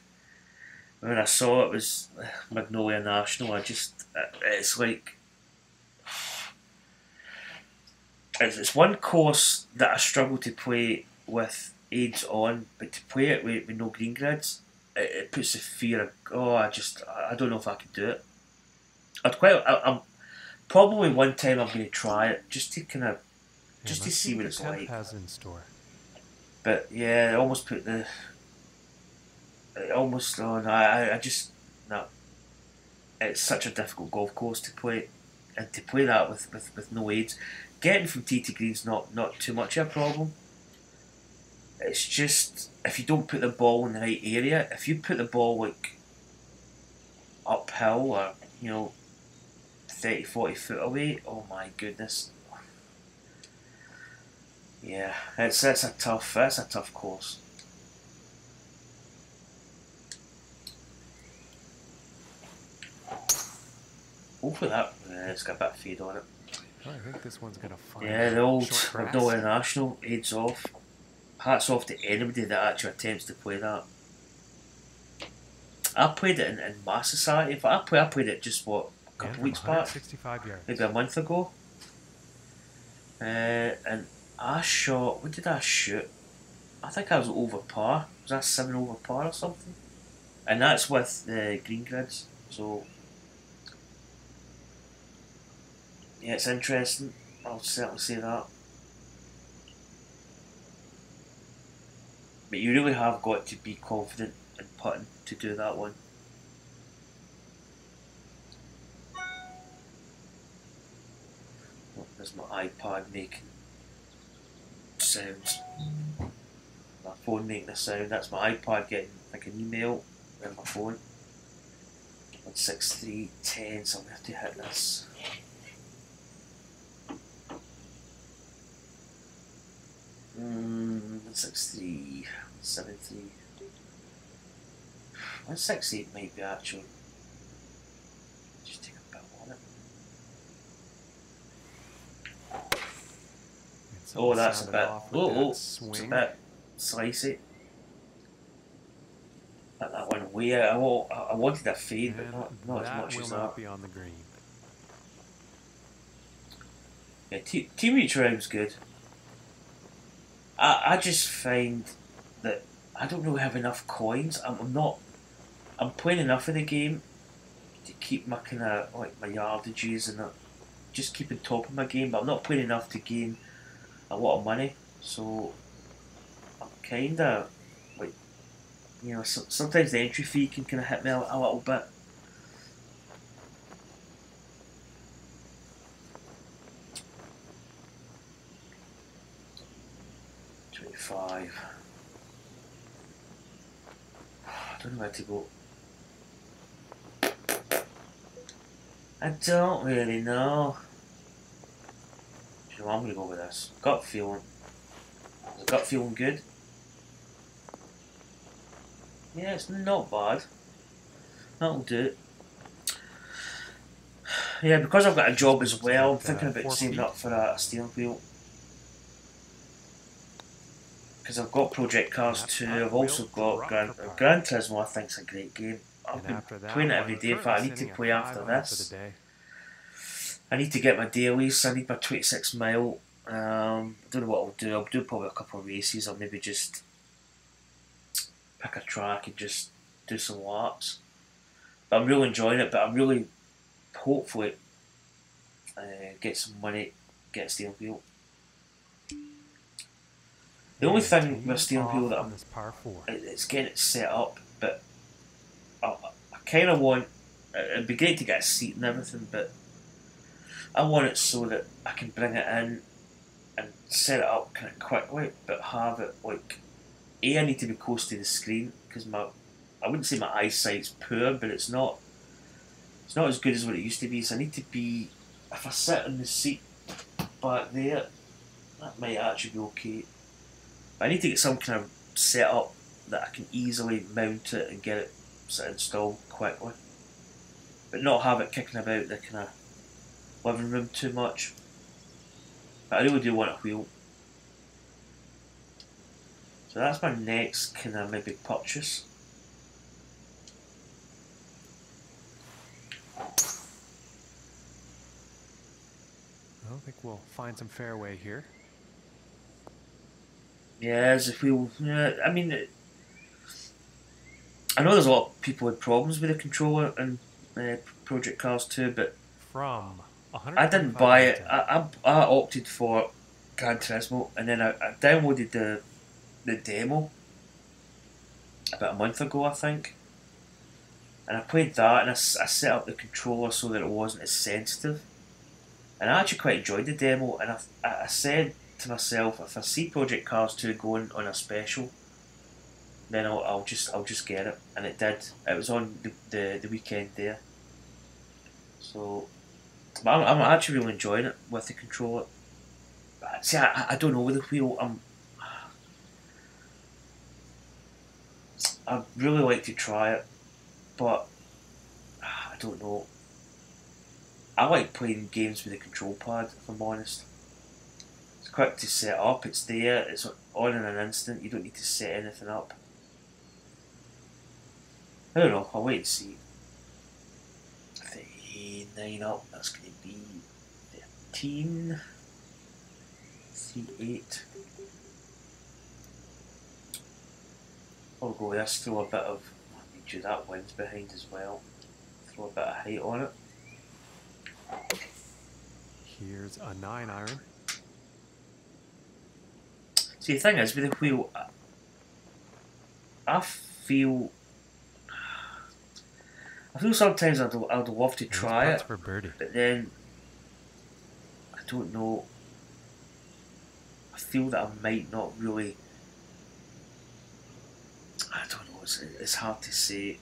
Speaker 1: when I saw it was Magnolia National, it's like it's one course that I struggle to play with aids on, but to play it with no green grids, it puts the fear of I don't know if I could do it. I'm probably one time I'm going to try it just to kind of just to see what it's like.
Speaker 3: Has in store.
Speaker 1: But yeah, I almost put the. It almost on. I just no. It's such a difficult golf course to play, and to play that with no aids, getting from tee to green's not too much of a problem. It's just if you don't put the ball in the right area, if you put the ball like uphill or 30-40 foot away, oh my goodness. Yeah, it's a tough course. Hopefully it's got a bit of fade on it.
Speaker 3: Oh, I think this one's gonna find.
Speaker 1: Yeah, the old
Speaker 3: short
Speaker 1: Magnolia National aids off. Hats off to anybody that actually attempts to play that. I played it in Mass Society. I played it just a couple of weeks back,
Speaker 3: 65 yards.
Speaker 1: maybe a month ago. And I shot. What did I shoot? I think I was over par. Was that 7 over par or something? And that's with the green grids. So yeah, it's interesting. I'll certainly say that. But you really have got to be confident in putting to do that one. Oh, there's my iPad making sounds. My phone making a sound. That's my iPad getting like an email on my phone. 163.10, so I'm going to have to hit this. 163, 173. 168 might be actually. Just take a bit on it. Oh, that's a bit. Oh, it's a bit slicey. Put that one way out. I wanted a fade, but not as much as that.
Speaker 3: Be on the green.
Speaker 1: Yeah, team each round's good. I just find that I don't really have enough coins. I'm playing enough of the game to keep my kind of like my yardages and just keeping top of my game, but I'm not playing enough to gain a lot of money. So I'm kind of like, you know, sometimes the entry fee can kind of hit me a little bit. $25. I don't know where to go. I don't really know. Do you know what, I'm going to go with this. Gut feeling. Is the gut feeling good? Yeah, it's not bad. That'll do it. Yeah, because I've got a job as well, I'm thinking about saving up for a steering wheel. Because I've got Project Cars 2, I've also got Gran Turismo. I think it's a great game. I've been playing it every day. In fact, I need to play after this. I need to get my dailies. I need my 26 mile. I don't know what I'll do. I'll do probably a couple of races, or maybe just pick a track and just do some laps. But I'm really enjoying it. But I'm really hopefully get some money, get a steering wheel. The only thing with a steering wheel that it's getting it set up, but I kind of want. It'd be great to get a seat and everything, but I want it so that I can bring it in and set it up kind of quickly, but have it like. I need to be close to the screen because I wouldn't say my eyesight's poor, but it's not as good as what it used to be. So I need to be. If I sit in the seat back there, that might actually be okay. But I need to get some kind of setup that I can easily mount it and get it installed quickly, but not have it kicking about the kind of living room too much. But I really do want a wheel. So that's my next kind of maybe purchase.
Speaker 3: I think we'll find some fairway here.
Speaker 1: Yeah, as if we. Yeah, I mean, I know there's a lot of people with problems with the controller in Project Cars 2, but I didn't buy it. I opted for Gran Turismo, and then I downloaded the demo about a month ago, I think, and I played that, and I set up the controller so that it wasn't as sensitive, and I actually quite enjoyed the demo, and I said to myself, if I see Project Cars 2 going on a special, then I'll just get it, and it did. It was on the weekend there, so but I'm actually really enjoying it with the controller. But see, I don't know with the wheel. I'd really like to try it, but I don't know. I like playing games with a control pad, if I'm honest. It's quick to set up, it's there, it's on in an instant, you don't need to set anything up. I don't know, I'll wait and see. 9 up, that's going to be 13. C8. I'll go with this, throw a bit of. Make sure that wind's behind as well. Throw a bit of height on it.
Speaker 3: Here's a 9 iron.
Speaker 1: See, the thing is, with the wheel, I feel sometimes I'd love to
Speaker 3: And this
Speaker 1: try
Speaker 3: putt's
Speaker 1: it,
Speaker 3: for birdie.
Speaker 1: but then I don't know. I feel that I might not really. I don't know. It's hard to say.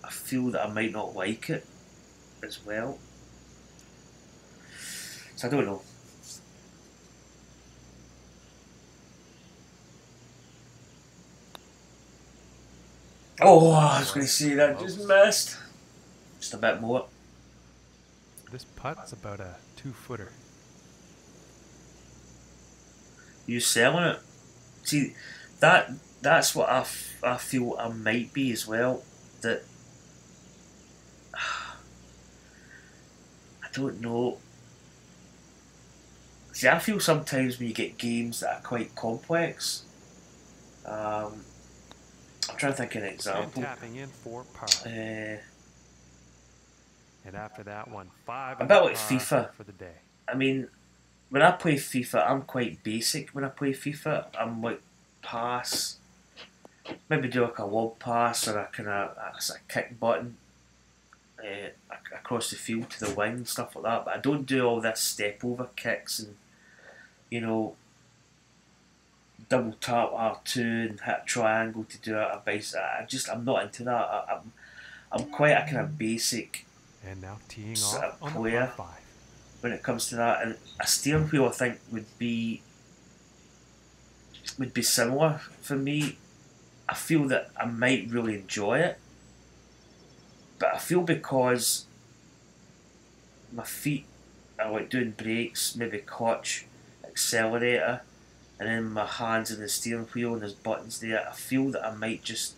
Speaker 1: I feel that I might not like it as well. So I don't know. Oh, I was going to say that just missed. Just a bit more.
Speaker 3: This putt's about a 2-footer.
Speaker 1: You selling it? See, that's what I feel I might be as well. That I don't know. See, I feel sometimes when you get games that are quite complex. I'm trying to think of an example.
Speaker 3: And tapping in for par. And after that one, 5
Speaker 1: a bit like
Speaker 3: par
Speaker 1: FIFA.
Speaker 3: for the day.
Speaker 1: I mean, when I play FIFA, I'm quite basic. When I play FIFA, I'm like pass, maybe do like a lob pass or a kind of a kick button across the field to the wing, stuff like that. But I don't do all this step over kicks and, you know, double tap R2 and hit triangle to do a base. I'm not into that. I'm quite a kind of basic
Speaker 3: And now teeing
Speaker 1: sort
Speaker 3: off
Speaker 1: of
Speaker 3: on the
Speaker 1: player
Speaker 3: par 5.
Speaker 1: when it comes to that. And a steering wheel, I think, would be similar for me. I feel that I might really enjoy it, but I feel because my feet are like doing brakes, maybe clutch, accelerator, and then my hands in the steering wheel and there's buttons there, I feel that I might just,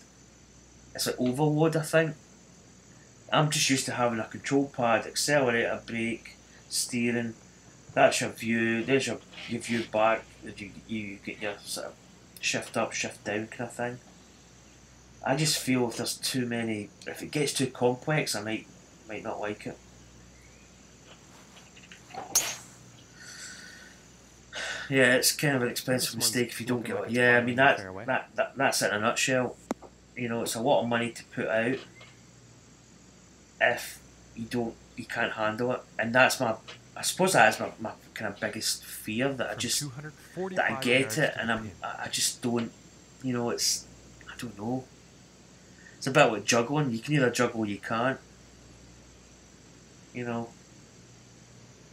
Speaker 1: it's like overload, I think. I'm just used to having a control pad, accelerator, brake, steering. That's your view. There's your view back. You get your sort of shift up, shift down kind of thing. I just feel if there's too many, if it gets too complex, I might not like it. Yeah, it's kind of an expensive mistake if you don't get it. Yeah, I mean that's it in a nutshell. You know, it's a lot of money to put out if you can't handle it, and I suppose that is my kind of biggest fear, that I get it and I just don't, you know, I don't know. It's a bit like juggling. You can either juggle or you can't. You know,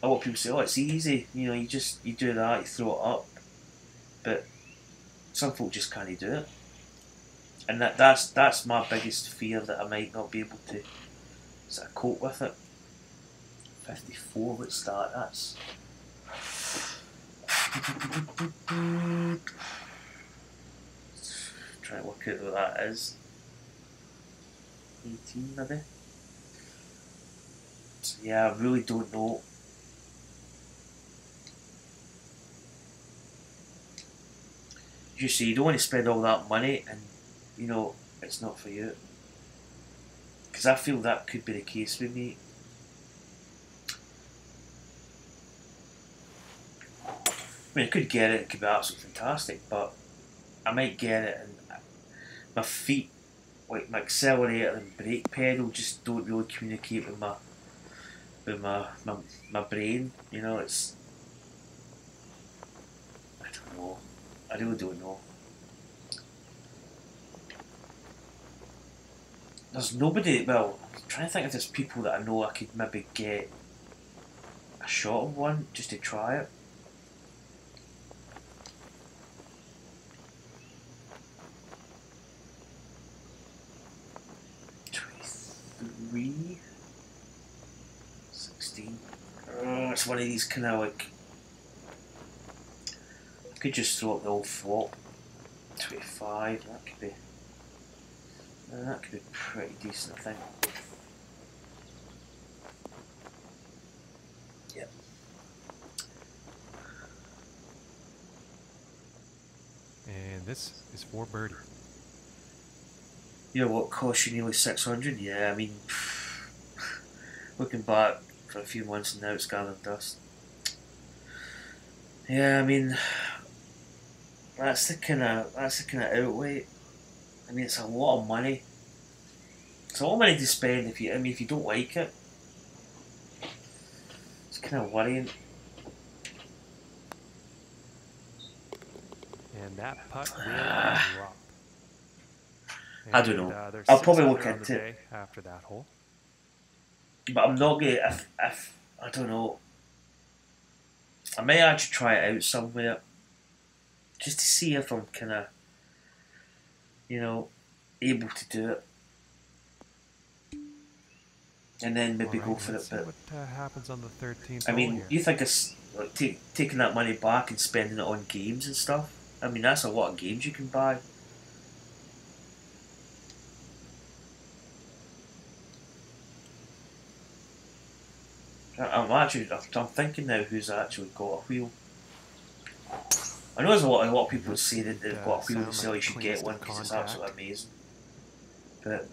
Speaker 1: a lot of people say, "Oh, it's easy." You know, you do that, you throw it up, but some folk just can't do it, and that's my biggest fear, that I might not be able to sort of cope with it. 54, what's that? That's trying to work out what that is. 18 maybe. So yeah, I really don't know. You see, you don't want to spend all that money and, you know, it's not for you. Because I feel that could be the case with me. I mean, I could get it could be absolutely fantastic, but I might get it and my feet, like my accelerator and brake pedal, just don't really communicate with my brain. You know, it's, I don't know. I really don't know. There's nobody, well, I'm trying to think if there's people that I know I could maybe get a shot of one just to try it. Three, 16. Oh, it's one of these kind of like, I could just throw up the old flop. 25, that could be pretty decent, I think. Yep.
Speaker 3: And this is for birdie.
Speaker 1: You know what, cost you nearly 600? Yeah, I mean, looking back for a few months and now, it's gathered dust. Yeah, I mean, that's the kind of outlay. I mean, it's a lot of money. It's a lot of money to spend if you don't like it. It's kind of worrying.
Speaker 3: And that putt will
Speaker 1: Ah,
Speaker 3: drop.
Speaker 1: I don't
Speaker 3: And
Speaker 1: know.
Speaker 3: there's
Speaker 1: I'll
Speaker 3: 6
Speaker 1: probably look
Speaker 3: under on the
Speaker 1: into it,
Speaker 3: day after that hole.
Speaker 1: but I'm not gonna. If I don't know, I may actually try it out somewhere just to see if I'm kind of able to do it, and then
Speaker 3: All
Speaker 1: maybe
Speaker 3: right,
Speaker 1: go for
Speaker 3: let's
Speaker 1: it.
Speaker 3: see
Speaker 1: But
Speaker 3: what happens on the 13th
Speaker 1: I
Speaker 3: hole
Speaker 1: mean,
Speaker 3: here.
Speaker 1: you think it's like taking that money back and spending it on games and stuff? I mean, that's a lot of games you can buy. I'm thinking now who's actually got a wheel. I know there's a lot of
Speaker 3: And
Speaker 1: people
Speaker 3: this
Speaker 1: say that
Speaker 3: would
Speaker 1: they've got a wheel and
Speaker 3: sound
Speaker 1: say,
Speaker 3: like
Speaker 1: oh,
Speaker 3: the
Speaker 1: you should get
Speaker 3: cleanest
Speaker 1: one
Speaker 3: of
Speaker 1: because it's
Speaker 3: contact.
Speaker 1: absolutely amazing. But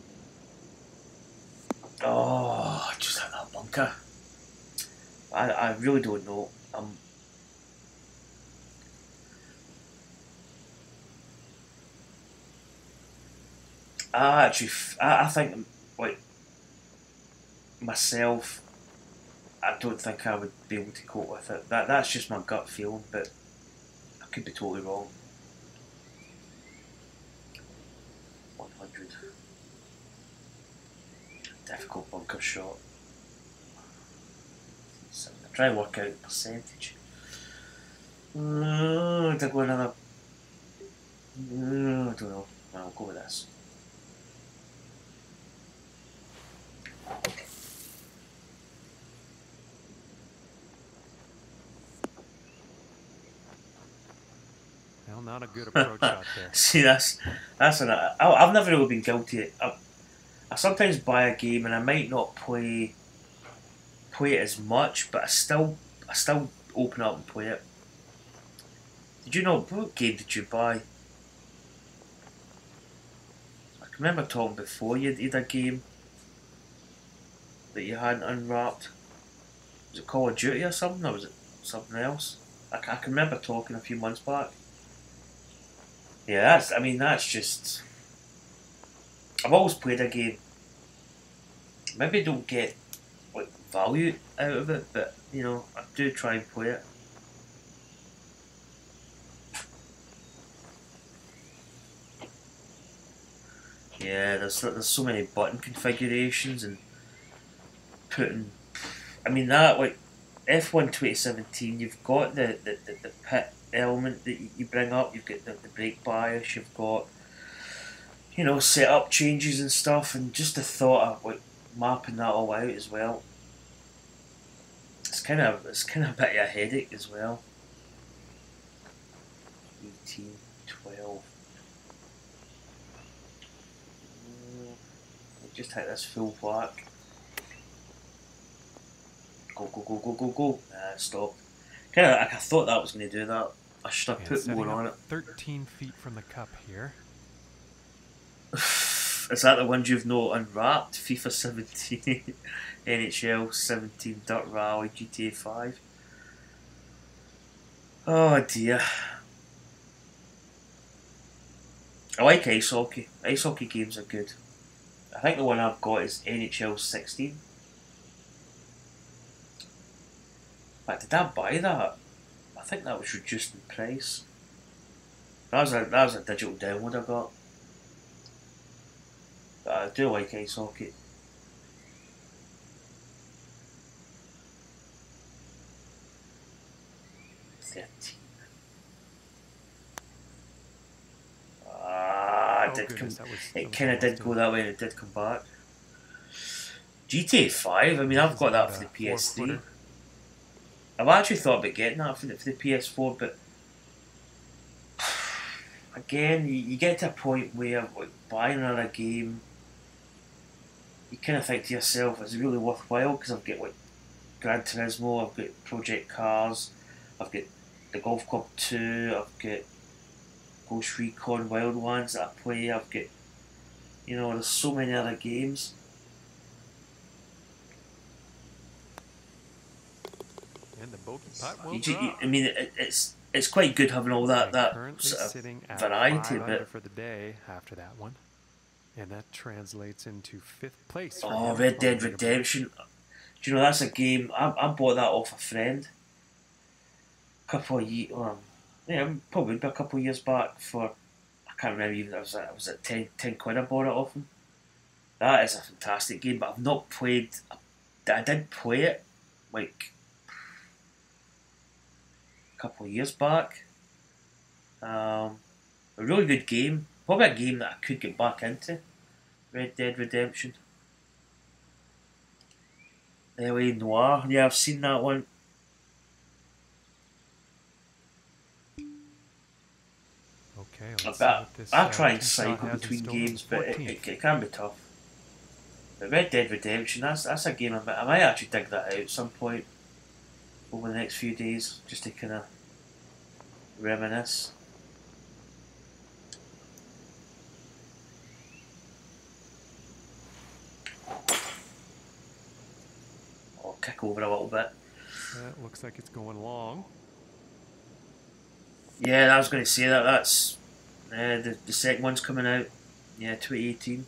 Speaker 1: oh, just hit that bunker. I really don't know. I think like myself, I don't think I would be able to cope with it. That's just my gut feeling, but I could be totally wrong. 100. Difficult bunker shot. So I'm trying to work out the percentage. Did I go another? I don't know. I'll go with this.
Speaker 3: Well, not a good approach shot there.
Speaker 1: See, that's I've never really been guilty. I sometimes buy a game and I might not play it as much, but I still open up and play it. Did you know what game did you buy? I can remember talking before you had a game that you hadn't unwrapped. Was it Call of Duty or something, or was it something else? I can remember talking a few months back. Yeah, that's just. I've always played a game. Maybe don't get like value out of it, but I do try and play it. Yeah, there's so many button configurations and putting. I mean that like F1 2017. You've got the pit element that you bring up. You've got the brake bias. You've got setup changes and stuff, and just the thought of like mapping that all out as well. It's kind of a bit of a headache as well. 18, 12. Just hit this full whack. Go, go, go, go, go, go. Nah, stop. Kind of like I thought that was going to do that. I should have
Speaker 3: And
Speaker 1: put more
Speaker 3: setting
Speaker 1: on
Speaker 3: up
Speaker 1: it.
Speaker 3: 13 feet from the cup here.
Speaker 1: Is that the ones you've not unwrapped? FIFA 17, NHL 17, Dirt Rally, GTA 5. Oh dear. I like ice hockey. Ice hockey games are good. I think the one I've got is NHL 16. In fact, did I buy that? I think that was reduced in price. That was a digital download I got. But I do like ice hockey.
Speaker 3: Oh goodness, that was
Speaker 1: It kind of
Speaker 3: almost
Speaker 1: did go
Speaker 3: in.
Speaker 1: that way and it did come back. GTA 5, I mean,
Speaker 3: This
Speaker 1: I've
Speaker 3: is
Speaker 1: got that
Speaker 3: about
Speaker 1: for the
Speaker 3: a
Speaker 1: PS3.
Speaker 3: 4-footer.
Speaker 1: I've actually thought about getting that for the PS4, but again, you get to a point where like, buying another game, you kind of think to yourself, is it really worthwhile? Because I've got like Gran Turismo, I've got Project Cars, I've got the Golf Club 2, I've got Ghost Recon Wildlands that I play, I've got, there's so many other games.
Speaker 3: And the bogey putt will
Speaker 1: I mean, it's quite good having all that
Speaker 3: currently
Speaker 1: sort of
Speaker 3: sitting at
Speaker 1: variety,
Speaker 3: 5 under
Speaker 1: but
Speaker 3: for the day after that one. And that translates into 5th place for
Speaker 1: oh,
Speaker 3: him
Speaker 1: Red
Speaker 3: on
Speaker 1: Dead
Speaker 3: the leaderboard.
Speaker 1: Redemption. Do you know that's a game? I bought that off a friend a couple of years. Yeah, probably a couple of years back for. I can't remember even. I was at 10 quid. I bought it off him. That is a fantastic game, but I've not played. I did play it like a couple of years back. A really good game. Probably a game that I could get back into. Red Dead Redemption. LA Noire. Yeah, I've seen that one.
Speaker 3: Okay, let's see what this
Speaker 1: I try and
Speaker 3: tee shot
Speaker 1: cycle
Speaker 3: has in
Speaker 1: between
Speaker 3: store.
Speaker 1: games, but
Speaker 3: 14th.
Speaker 1: it can be tough. But Red Dead Redemption, that's a game I might actually dig that out at some point over the next few days, just to kind of reminisce. I'll kick over a little bit.
Speaker 3: That looks like it's going long.
Speaker 1: Yeah, I was going to say that. That's the second one's coming out. Yeah, 2018.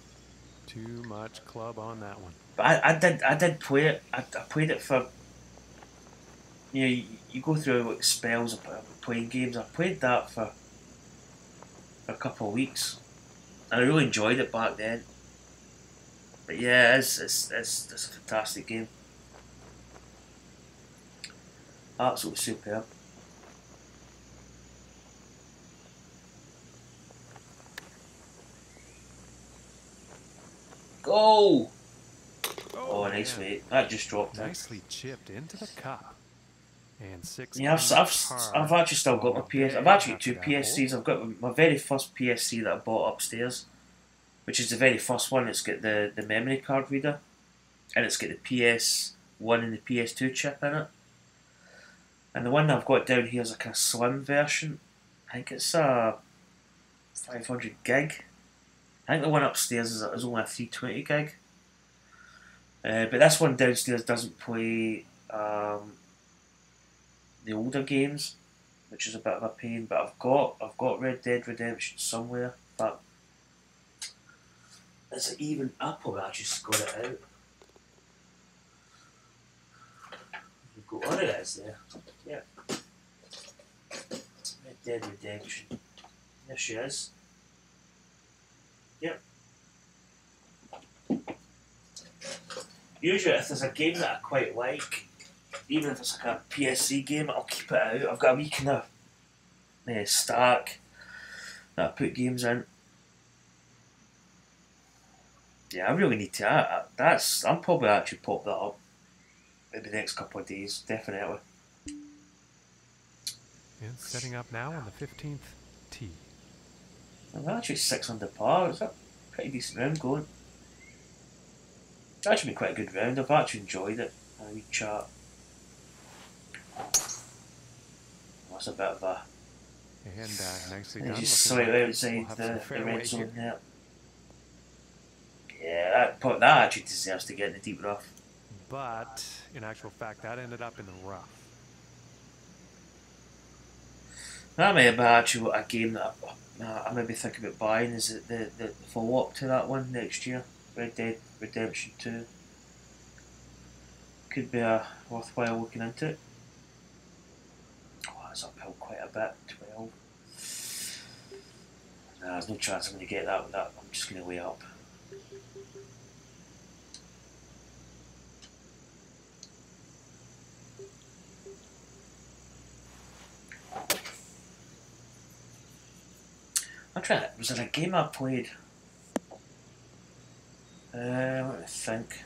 Speaker 3: Too much club on that one.
Speaker 1: But I did play it. I played it for. You know, you go through like spells of playing games. I played that for a couple of weeks. I really enjoyed it back then. But yeah, it's a fantastic game. Absolutely superb. Go! Oh, nice,
Speaker 3: man.
Speaker 1: mate. That just dropped in.
Speaker 3: Nicely chipped into the cup. And 6
Speaker 1: Yeah, I've actually still got my PS. I've actually got two PSCs. I've got my very first PSC that I bought upstairs, which is the very first one. It's got the memory card reader, and it's got the PS1 and the PS2 chip in it. And the one that I've got down here is a kind of slim version. I think it's a 500 gig. I think the one upstairs is only a 320 gig. But this one downstairs doesn't play the older games, which is a bit of a pain. But I've got Red Dead Redemption somewhere. But is it even up, or I just got it out? You've got one of it is there. Yeah. Red Dead Redemption. There she is. Yep. Usually if there's a game that I quite like, even if it's like a PSC game, I'll keep it out. I've got a wee kind of stack that I put games in. Yeah, I really need to. I'm probably actually pop that up in the next couple of days, definitely.
Speaker 3: And setting up now on the 15th tee.
Speaker 1: I'm actually 6 under par. It's a pretty decent round going. It's actually been quite a good round. I've actually enjoyed it. A wee chat. That's a bit of a.
Speaker 3: And nicely done.
Speaker 1: Just slightly outside the red zone there. Yeah, that actually deserves to get in the deep rough.
Speaker 3: But in actual fact, that ended up in the rough.
Speaker 1: That may be actually a game that I maybe think about buying. Is it the follow-up to that one next year? Red Dead Redemption 2. Could be a worthwhile looking into it. Oh, that's uphill quite a bit. 12. Nah, there's no chance I'm going to get that with that. I'm just going to lay up. I'm trying to. Was there a game I played? Let me think.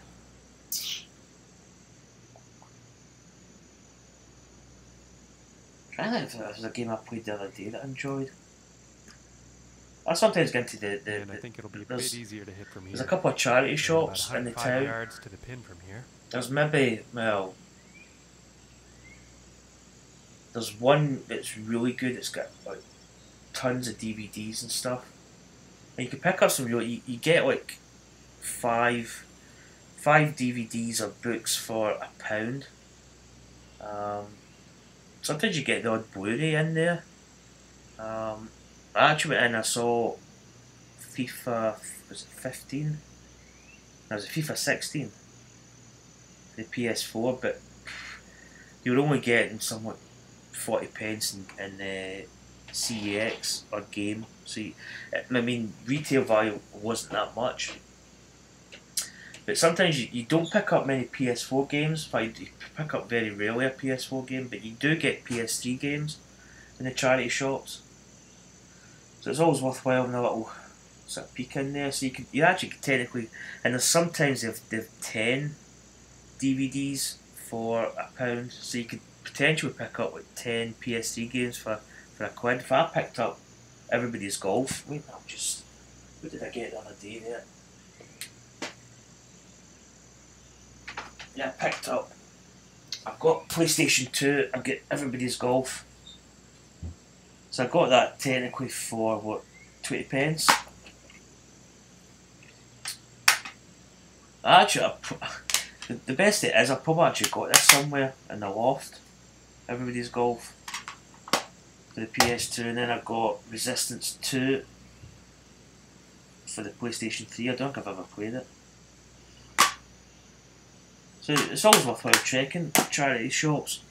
Speaker 1: I'm trying to think if there was a game I played the other day that I enjoyed. I sometimes get into the
Speaker 3: And I think it'll be a bit easier to hit from here.
Speaker 1: there's a couple of charity shops in the
Speaker 3: about 105
Speaker 1: town.
Speaker 3: yards to the pin from here.
Speaker 1: There's maybe, well, there's one that's really good. It's got like tons of DVDs and stuff. And you can pick up some really. You get like five DVDs or books for £1. Sometimes you get the odd Blu-ray in there. I actually went in and I saw FIFA, was it 15? No, was it FIFA 16? The PS4, but you were only getting somewhat 40 pence in CEX or game. So, I mean, retail value wasn't that much. But sometimes you don't pick up many PS4 games. In fact, you pick up very rarely a PS4 game, but you do get PS3 games in the charity shops. So it's always worthwhile having a little sort of peek in there. So you actually could technically, and there's sometimes they've 10 DVDs for £1, so you could potentially pick up like 10 PS3 games for £1. If I picked up Everybody's Golf, wait, I'm just, what did I get the other day there? Yeah, I picked up, I've got PlayStation 2, I've got Everybody's Golf. So I got that technically for what, 20 pence? Actually, the best it is, I probably actually got this somewhere in the loft. Everybody's Golf for the PS2, and then I got Resistance 2 for the PlayStation 3. I don't think I've ever played it. So it's always worthwhile checking charity shops.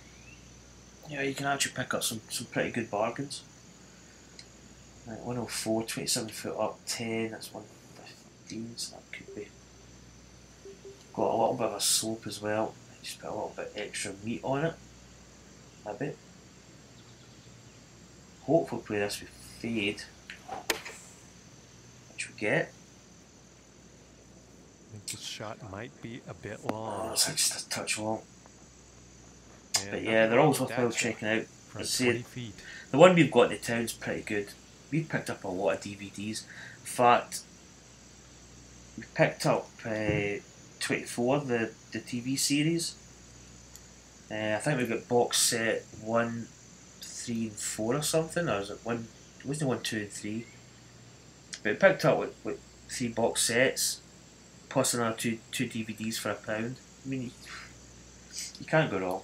Speaker 1: Yeah, you can actually pick up some pretty good bargains. Right, 104, 27 foot up, 10, that's 115, so that could be. Got a little bit of a slope as well, just put a little bit extra meat on it, maybe. Hopefully play this with fade, which we get.
Speaker 3: I think this shot might be a bit
Speaker 1: Oh,
Speaker 3: long.
Speaker 1: it's just a touch long.
Speaker 3: And
Speaker 1: But yeah, they're always worthwhile
Speaker 3: that
Speaker 1: checking out.
Speaker 3: from
Speaker 1: As I
Speaker 3: 20
Speaker 1: said,
Speaker 3: feet.
Speaker 1: the one we've got in the town's pretty good. We've picked up a lot of DVDs. In fact, we picked up 24, the TV series. I think we got box set 1, 3 and 4 or something. Or was it one? It wasn't 1, 2 and 3. But we picked up like 3 box sets, plus another two DVDs for £1. I mean, you can't go wrong.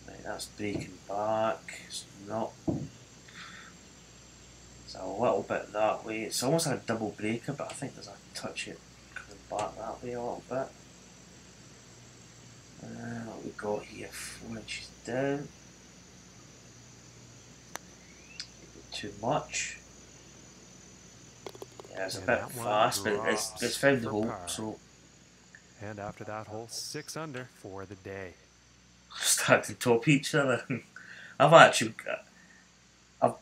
Speaker 1: Right, that's breaking back. It's not. It's a little bit that way. It's almost like a double breaker, but I think there's a touch it coming back that way a little bit. What we got here, 4 inches down. Maybe too much. Yeah, it's a bit fast, but it's found the hole, so.
Speaker 3: And after that hole, 6 under for the day.
Speaker 1: Start to top each other. I've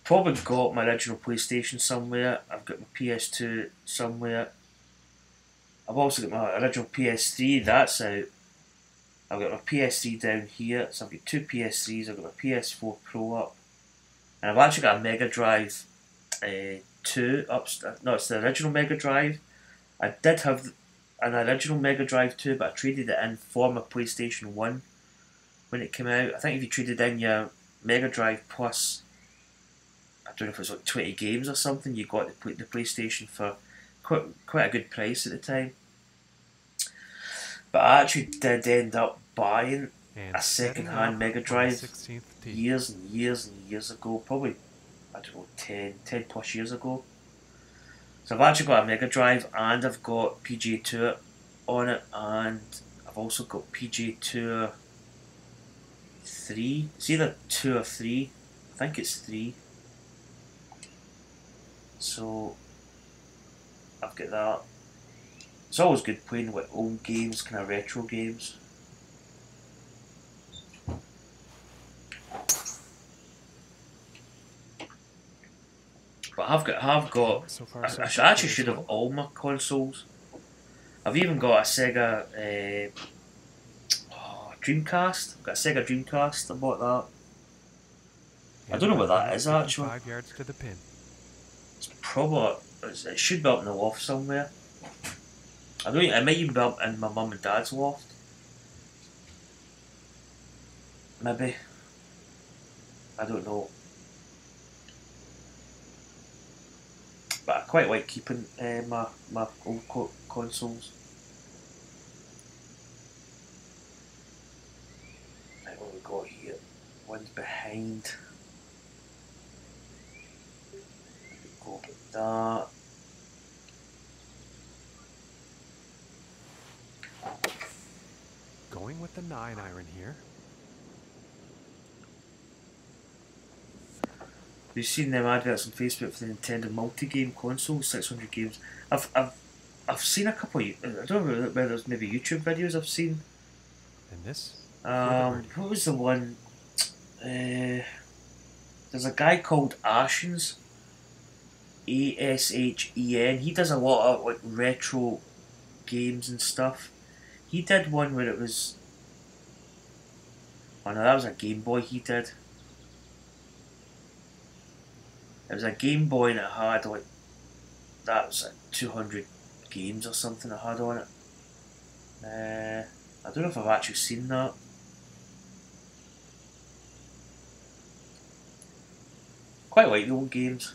Speaker 1: probably got my original PlayStation somewhere. I've got my PS2 somewhere. I've also got my original PS3. That's out. I've got my PS3 down here. So I've got 2 PS3s. I've got my PS4 Pro up, and I've actually got a Mega Drive 2 upstairs. No, it's the original Mega Drive. I did have an original Mega Drive 2, but I traded it in for my PlayStation 1 when it came out. I think if you traded in your Mega Drive plus, I don't know if it was like 20 games or something, you got the PlayStation for quite a good price at the time. But I actually did end up buying a second-hand Mega Drive years and years and years ago, probably, I don't know, 10 plus years ago. So I've actually got a Mega Drive, and I've got PGA Tour on it, and I've also got PGA Tour 3. It's either 2 or 3. I think it's 3. So I've got that. It's always good playing with old games, kind of retro games. But I've got. I actually should have all my consoles. I've even got a Sega Dreamcast. I've got a Sega Dreamcast. I bought that. I don't know what that is actually.
Speaker 3: 5 yards to the pin.
Speaker 1: It's probably. It should be up in the loft somewhere. I don't. It might even be up in my mum and dad's loft. Maybe. I don't know. But I quite like keeping my old consoles. One's behind. Go with that.
Speaker 3: Going with the 9-iron here.
Speaker 1: We've seen them adverts on Facebook for the Nintendo multi-game console, 600 games. I've seen a couple. I don't know whether there's maybe YouTube videos I've seen.
Speaker 3: And this.
Speaker 1: What was the one? There's a guy called Ashens. Ashen. He does a lot of like retro games and stuff. He did one where it was. Oh no, that was a Game Boy. He did. It was a Game Boy and it had like, that was like 200 games or something it had on it. I don't know if I've actually seen that. Quite like the old games.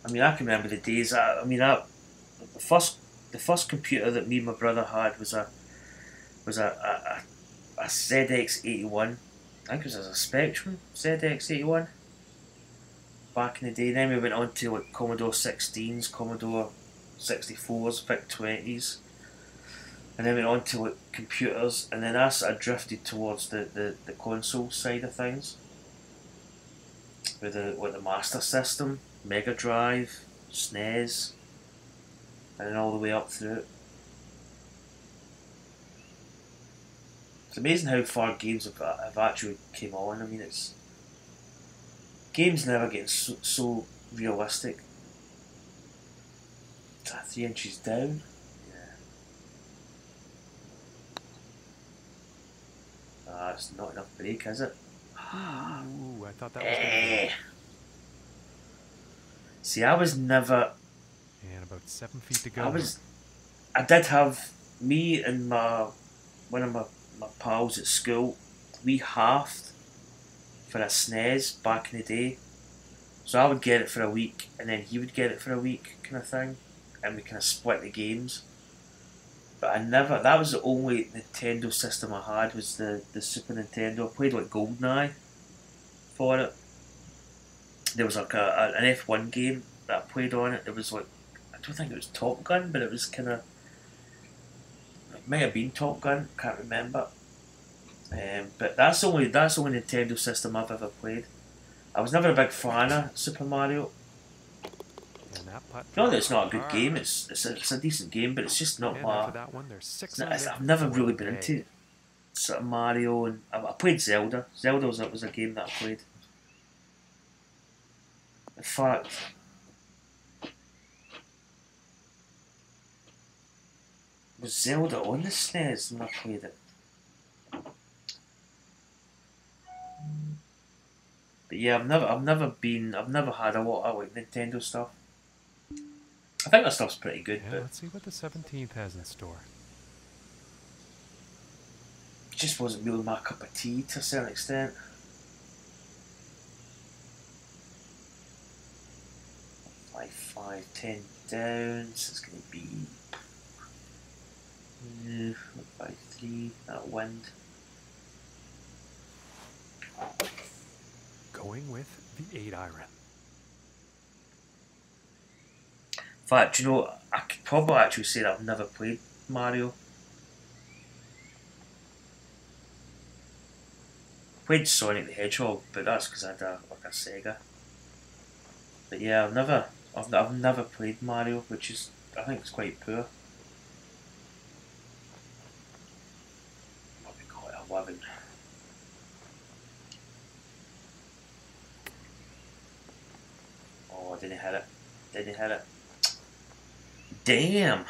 Speaker 1: I mean, I can remember the days. The first computer that me and my brother had was a ZX81. I think it was a Spectrum ZX81 back in the day. Then we went on to like Commodore 16s, Commodore 64s, VIC-20s, and then went on to like computers. And then I sort of drifted towards the console side of things with the Master System, Mega Drive, SNES, and then all the way up through it. It's amazing how far games have actually came on. I mean, it's games never getting so realistic. 3 inches down. Yeah. It's not enough break, is it?
Speaker 3: Ooh, I thought that was gonna be.
Speaker 1: See, I was never.
Speaker 3: And about 7 feet to go.
Speaker 1: I did have me and one of my pals at school. We halved for a SNES back in the day. So I would get it for a week, and then he would get it for a week, kind of thing, and we kind of split the games. But I never. That was the only Nintendo system I had, was the Super Nintendo. I played like GoldenEye for it. There was like an F1 game that I played on it. It was like, I don't think it was Top Gun, but it was kind of, it might have been Top Gun. Can't remember. But that's the only Nintendo system I've ever played. I was never a big fan of Super Mario.
Speaker 3: And that putt.
Speaker 1: Not that it's not a good game. It's a decent game, but it's just not
Speaker 3: And
Speaker 1: my.
Speaker 3: after that one, there's 6
Speaker 1: I've never really been into sort of Mario, and I played Zelda. Zelda was a game that I played. In fact, was Zelda on the SNES when I played it? But yeah, I've never had a lot of like Nintendo stuff. I think that stuff's pretty good,
Speaker 3: Yeah,
Speaker 1: but
Speaker 3: let's see what the 17th has in store.
Speaker 1: it just wasn't really my cup of tea to a certain extent. 5, 10 down, so it's going to be 5, 3, that wind.
Speaker 3: Going with the 8-iron.
Speaker 1: In fact, you know, I could probably actually say that I've never played Mario. I played Sonic the Hedgehog, but that's because I had a Sega. But yeah, I've never played Mario, which is, I think it's quite poor. What we call it, 11. Oh, didn't hit it. Didn't hit it. Damn!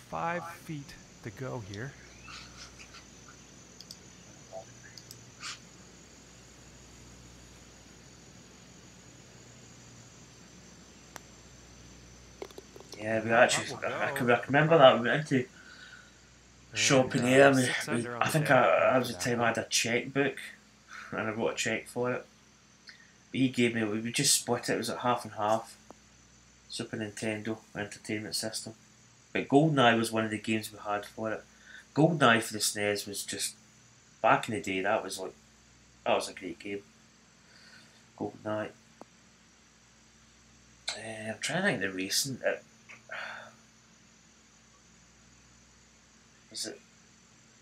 Speaker 3: 5 feet to go here.
Speaker 1: Yeah, we actually, I can remember that we went into shopping here. I think I was the time I had a checkbook and I wrote a check for it. But he gave me, we just split it, it was like half and half. Super Nintendo Entertainment System. But GoldenEye was one of the games we had for it. GoldenEye for the SNES was just, back in the day, that was a great game. GoldenEye. I'm trying to think of the recent. Was it?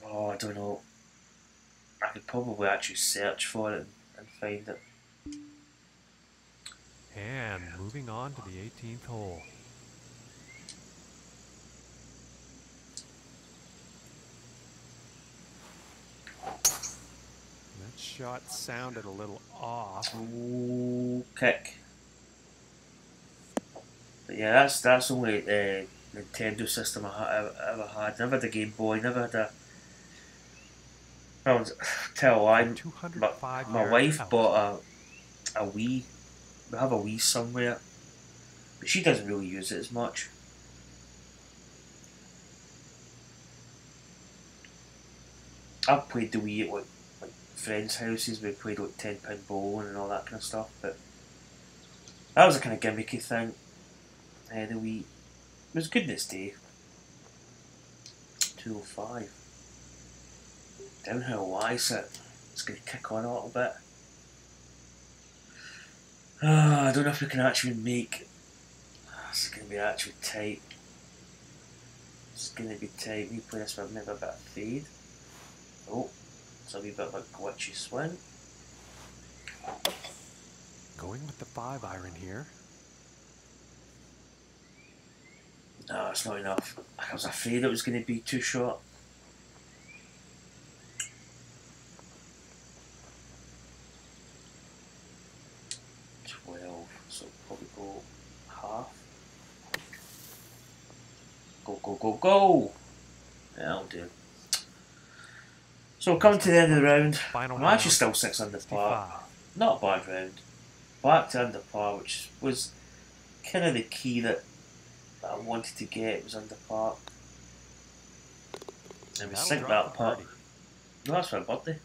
Speaker 1: Oh, I don't know. I could probably actually search for it and find it.
Speaker 3: And moving on to the 18th hole. That shot sounded a little off.
Speaker 1: Ooh, kick. But yeah, that's the only Nintendo system I ever had. Never had a Game Boy. Never had a. Well, tell a lie. My wife bought a Wii. We have a Wii somewhere, but she doesn't really use it as much. I've played the Wii at like friends' houses. We played like £10 bowling and all that kind of stuff. But that was a kind of gimmicky thing. The Wii. It was good in its day. 205. Downhill wise, it's going to kick on a little bit. I don't know if we can actually make. It's going to be actually tight. It's going to be tight. We play this with maybe a bit of fade. Oh, it's a wee bit of a glitchy swing.
Speaker 3: Going with the 5-iron here.
Speaker 1: No, it's not enough. I was afraid it was going to be too short. So probably go half. Go! Yeah, I'll do. So coming to the end of the round, I'm actually still 6 under par. Not a bad round. Back to under par, which was kind of the key that I wanted to get, was under par. And we sink that putt. No, that's for my birthday.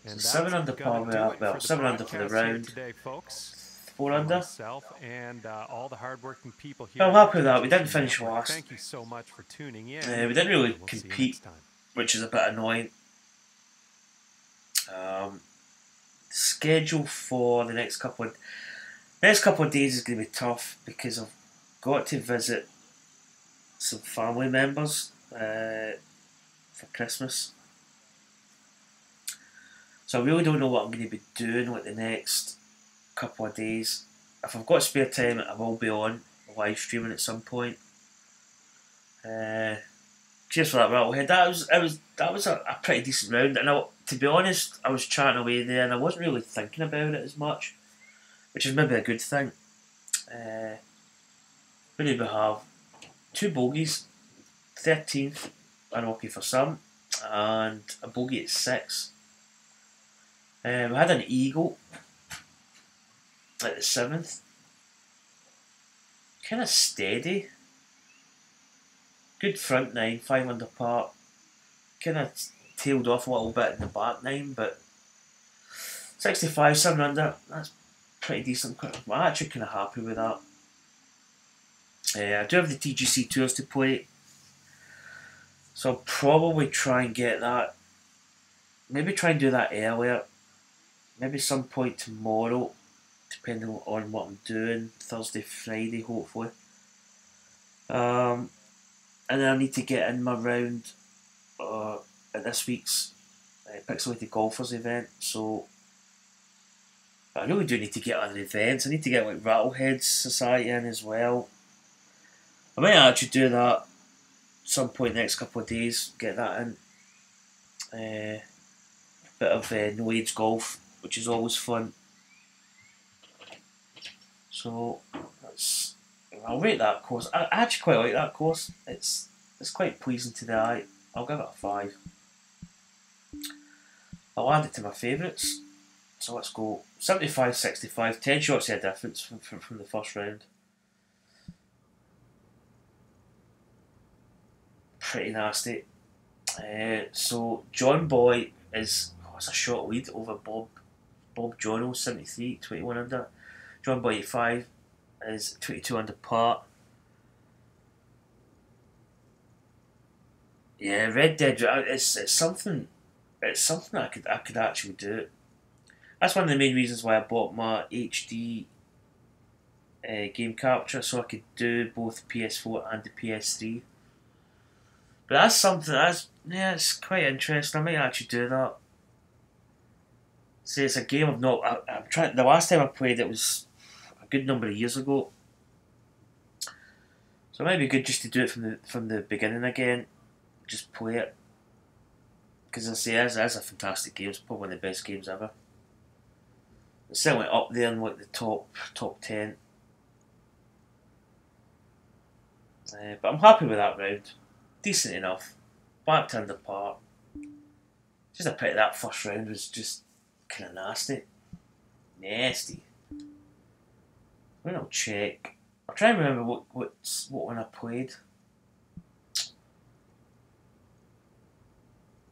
Speaker 1: So 7 under par, well, 7 under for the round.
Speaker 3: Today, folks.
Speaker 1: 4 under.
Speaker 3: Myself and all the hardworking people here.
Speaker 1: I'm happy with that. We didn't finish last.
Speaker 3: Thank you so much for tuning in.
Speaker 1: We didn't really compete, which is a bit annoying. Schedule for the next couple of days is going to be tough because I've got to visit some family members for Christmas. So I really don't know what I'm going to be doing like the next couple of days. If I've got spare time, I will be on live streaming at some point. Cheers for that rattlehead. That was a pretty decent round, and to be honest, I was chatting away there, and I wasn't really thinking about it as much, which is maybe a good thing. What did we have? 2 bogeys, 13th, unlucky for some, and a bogey at 6. We had an eagle at the 7th. Kind of steady. Good front 9, 5 under par. Kind of tailed off a little bit in the back 9, but 65, 7 under, that's pretty decent. I'm actually kind of happy with that. I do have the TGC Tours to play, so I'll probably try and get that. Maybe try and do that earlier. Maybe some point tomorrow, depending on what I'm doing. Thursday, Friday, hopefully. And then I need to get in my round at this week's Pixelated Golfers event. So I really do need to get other events. I need to get like Rattleheads Society in as well. I might actually do that some point next couple of days. Get that in. Bit of no age golf, which is always fun. So I'll rate that course. I actually quite like that course. It's quite pleasing to the eye. I'll give it a 5. I'll add it to my favourites. So let's go 75, 65, 10 shots of a difference from the first round. Pretty nasty. So John Boy is it's a short lead over Bob Jono, 73, 21 under. John Boy 85 is 22 under par. Yeah, Red Dead. It's something. It's something I could actually do. That's one of the main reasons why I bought my HD game capture, so I could do both PS4 and the PS3. But that's something it's quite interesting. I might actually do that. See, it's a game I've not. I'm trying. The last time I played it was a good number of years ago, so it might be good just to do it from the beginning again. Just play it, because I say it's a fantastic game. It's probably one of the best games ever. It's certainly up there in like the top 10. But I'm happy with that round. Decent enough. Back turned apart. Just a pity that first round was just kind of nasty. Nasty. When I'll check. I'll try and remember what one I played.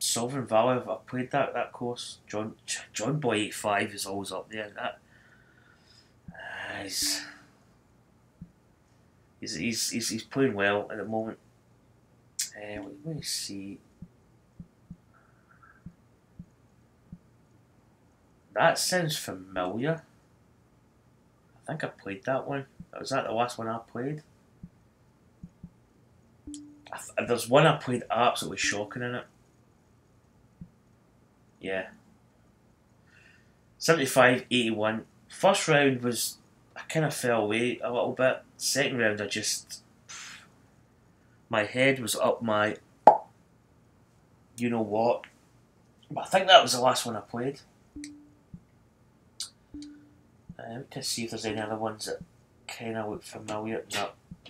Speaker 1: Sovereign Valley, I played that course. John Boy 85 is always up there. That he's playing well at the moment. Let me see. That sounds familiar. I think I played that one. Was that the last one I played? There's one I played absolutely shocking in it. Yeah. 75-81. First round was, I kind of fell away a little bit. Second round, my head was up my, you know what. But I think that was the last one I played. To see if there's any other ones that kind of look familiar.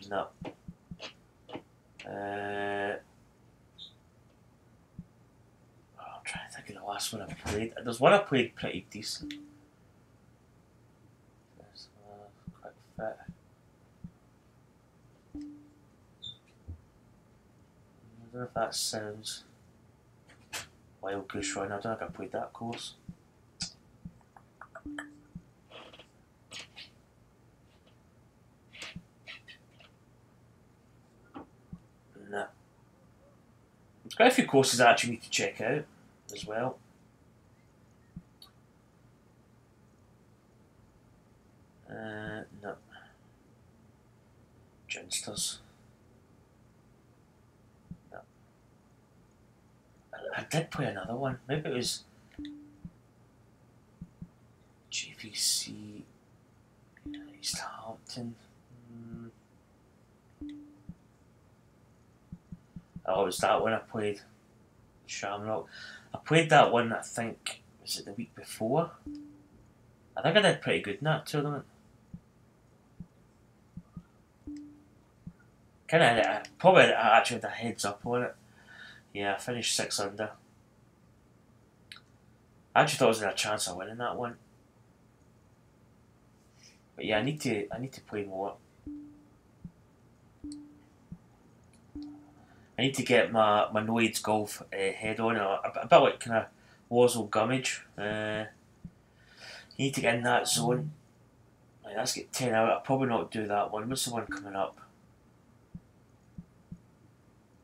Speaker 1: No. I'm trying to think of the last one I played. There's one I played pretty decent. There's quick fit. I don't know if that sounds Wild Goose Run. I don't think I played that course. No. There's quite a few courses I actually need to check out as well. No. Ginsters. No. I did play another one. Maybe it was GVC East Hampton. Oh, it was that one I played. Shamrock. I played that one, I think, was it the week before? I think I did pretty good in that tournament. Probably I actually had a heads up on it. Yeah, I finished 6 under. I actually thought I was in a chance of winning that one. But yeah, I need to play more. I need to get my Noids golf head on, a bit like kind of Wazzle Gummage. You need to get in that zone. Like, let's get 10 out. I'll probably not do that one. What's the one coming up?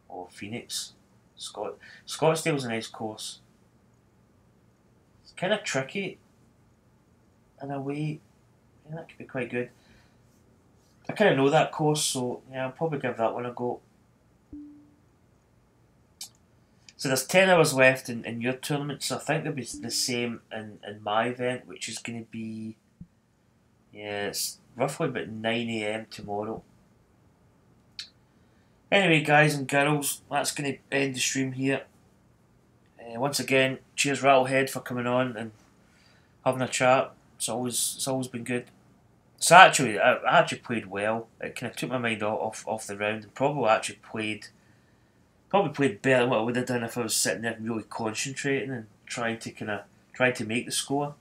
Speaker 1: Oh, Phoenix. Scottsdale's a nice course. It's kind of tricky in a way. Yeah, that could be quite good. I kind of know that course, so yeah, I'll probably give that one a go. So there's 10 hours left in your tournament, so I think there'll be the same in my event, which is going to be, yeah, it's roughly about 9 AM tomorrow. Anyway, guys and girls, that's going to end the stream here. Once again, cheers Rattlehead for coming on and having a chat. It's always been good. So actually, I actually played well. It kind of took my mind off the round, and probably played better than what I would have done if I was sitting there really concentrating and trying to make the score.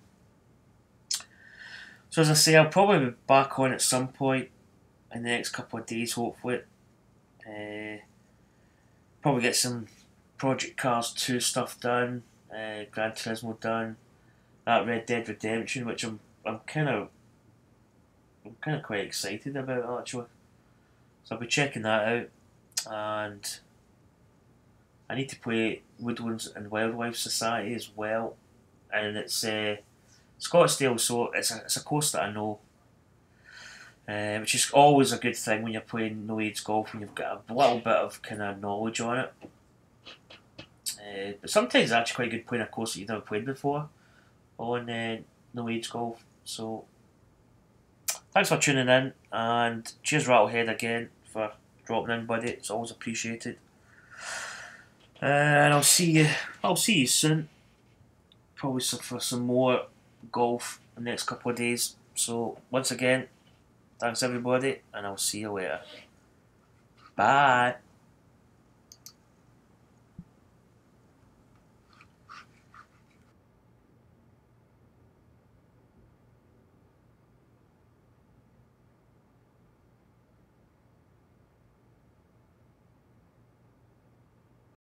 Speaker 1: So as I say, I'll probably be back on at some point in the next couple of days, hopefully. Probably get some Project Cars 2 stuff done, Gran Turismo done, that Red Dead Redemption, which I'm kind of quite excited about actually. So I'll be checking that out, and I need to play Woodlands and Wildlife Society as well, and it's Scottsdale, so it's a course that I know, which is always a good thing when you're playing no age golf, when you've got a little bit of kind of knowledge on it. But sometimes it's actually quite good playing a course that you've never played before on no age golf. So thanks for tuning in, and cheers Rattlehead again for dropping in, buddy. It's always appreciated. And I'll see you soon. Probably for some more golf in the next couple of days. So once again, thanks everybody, and I'll see you later. Bye.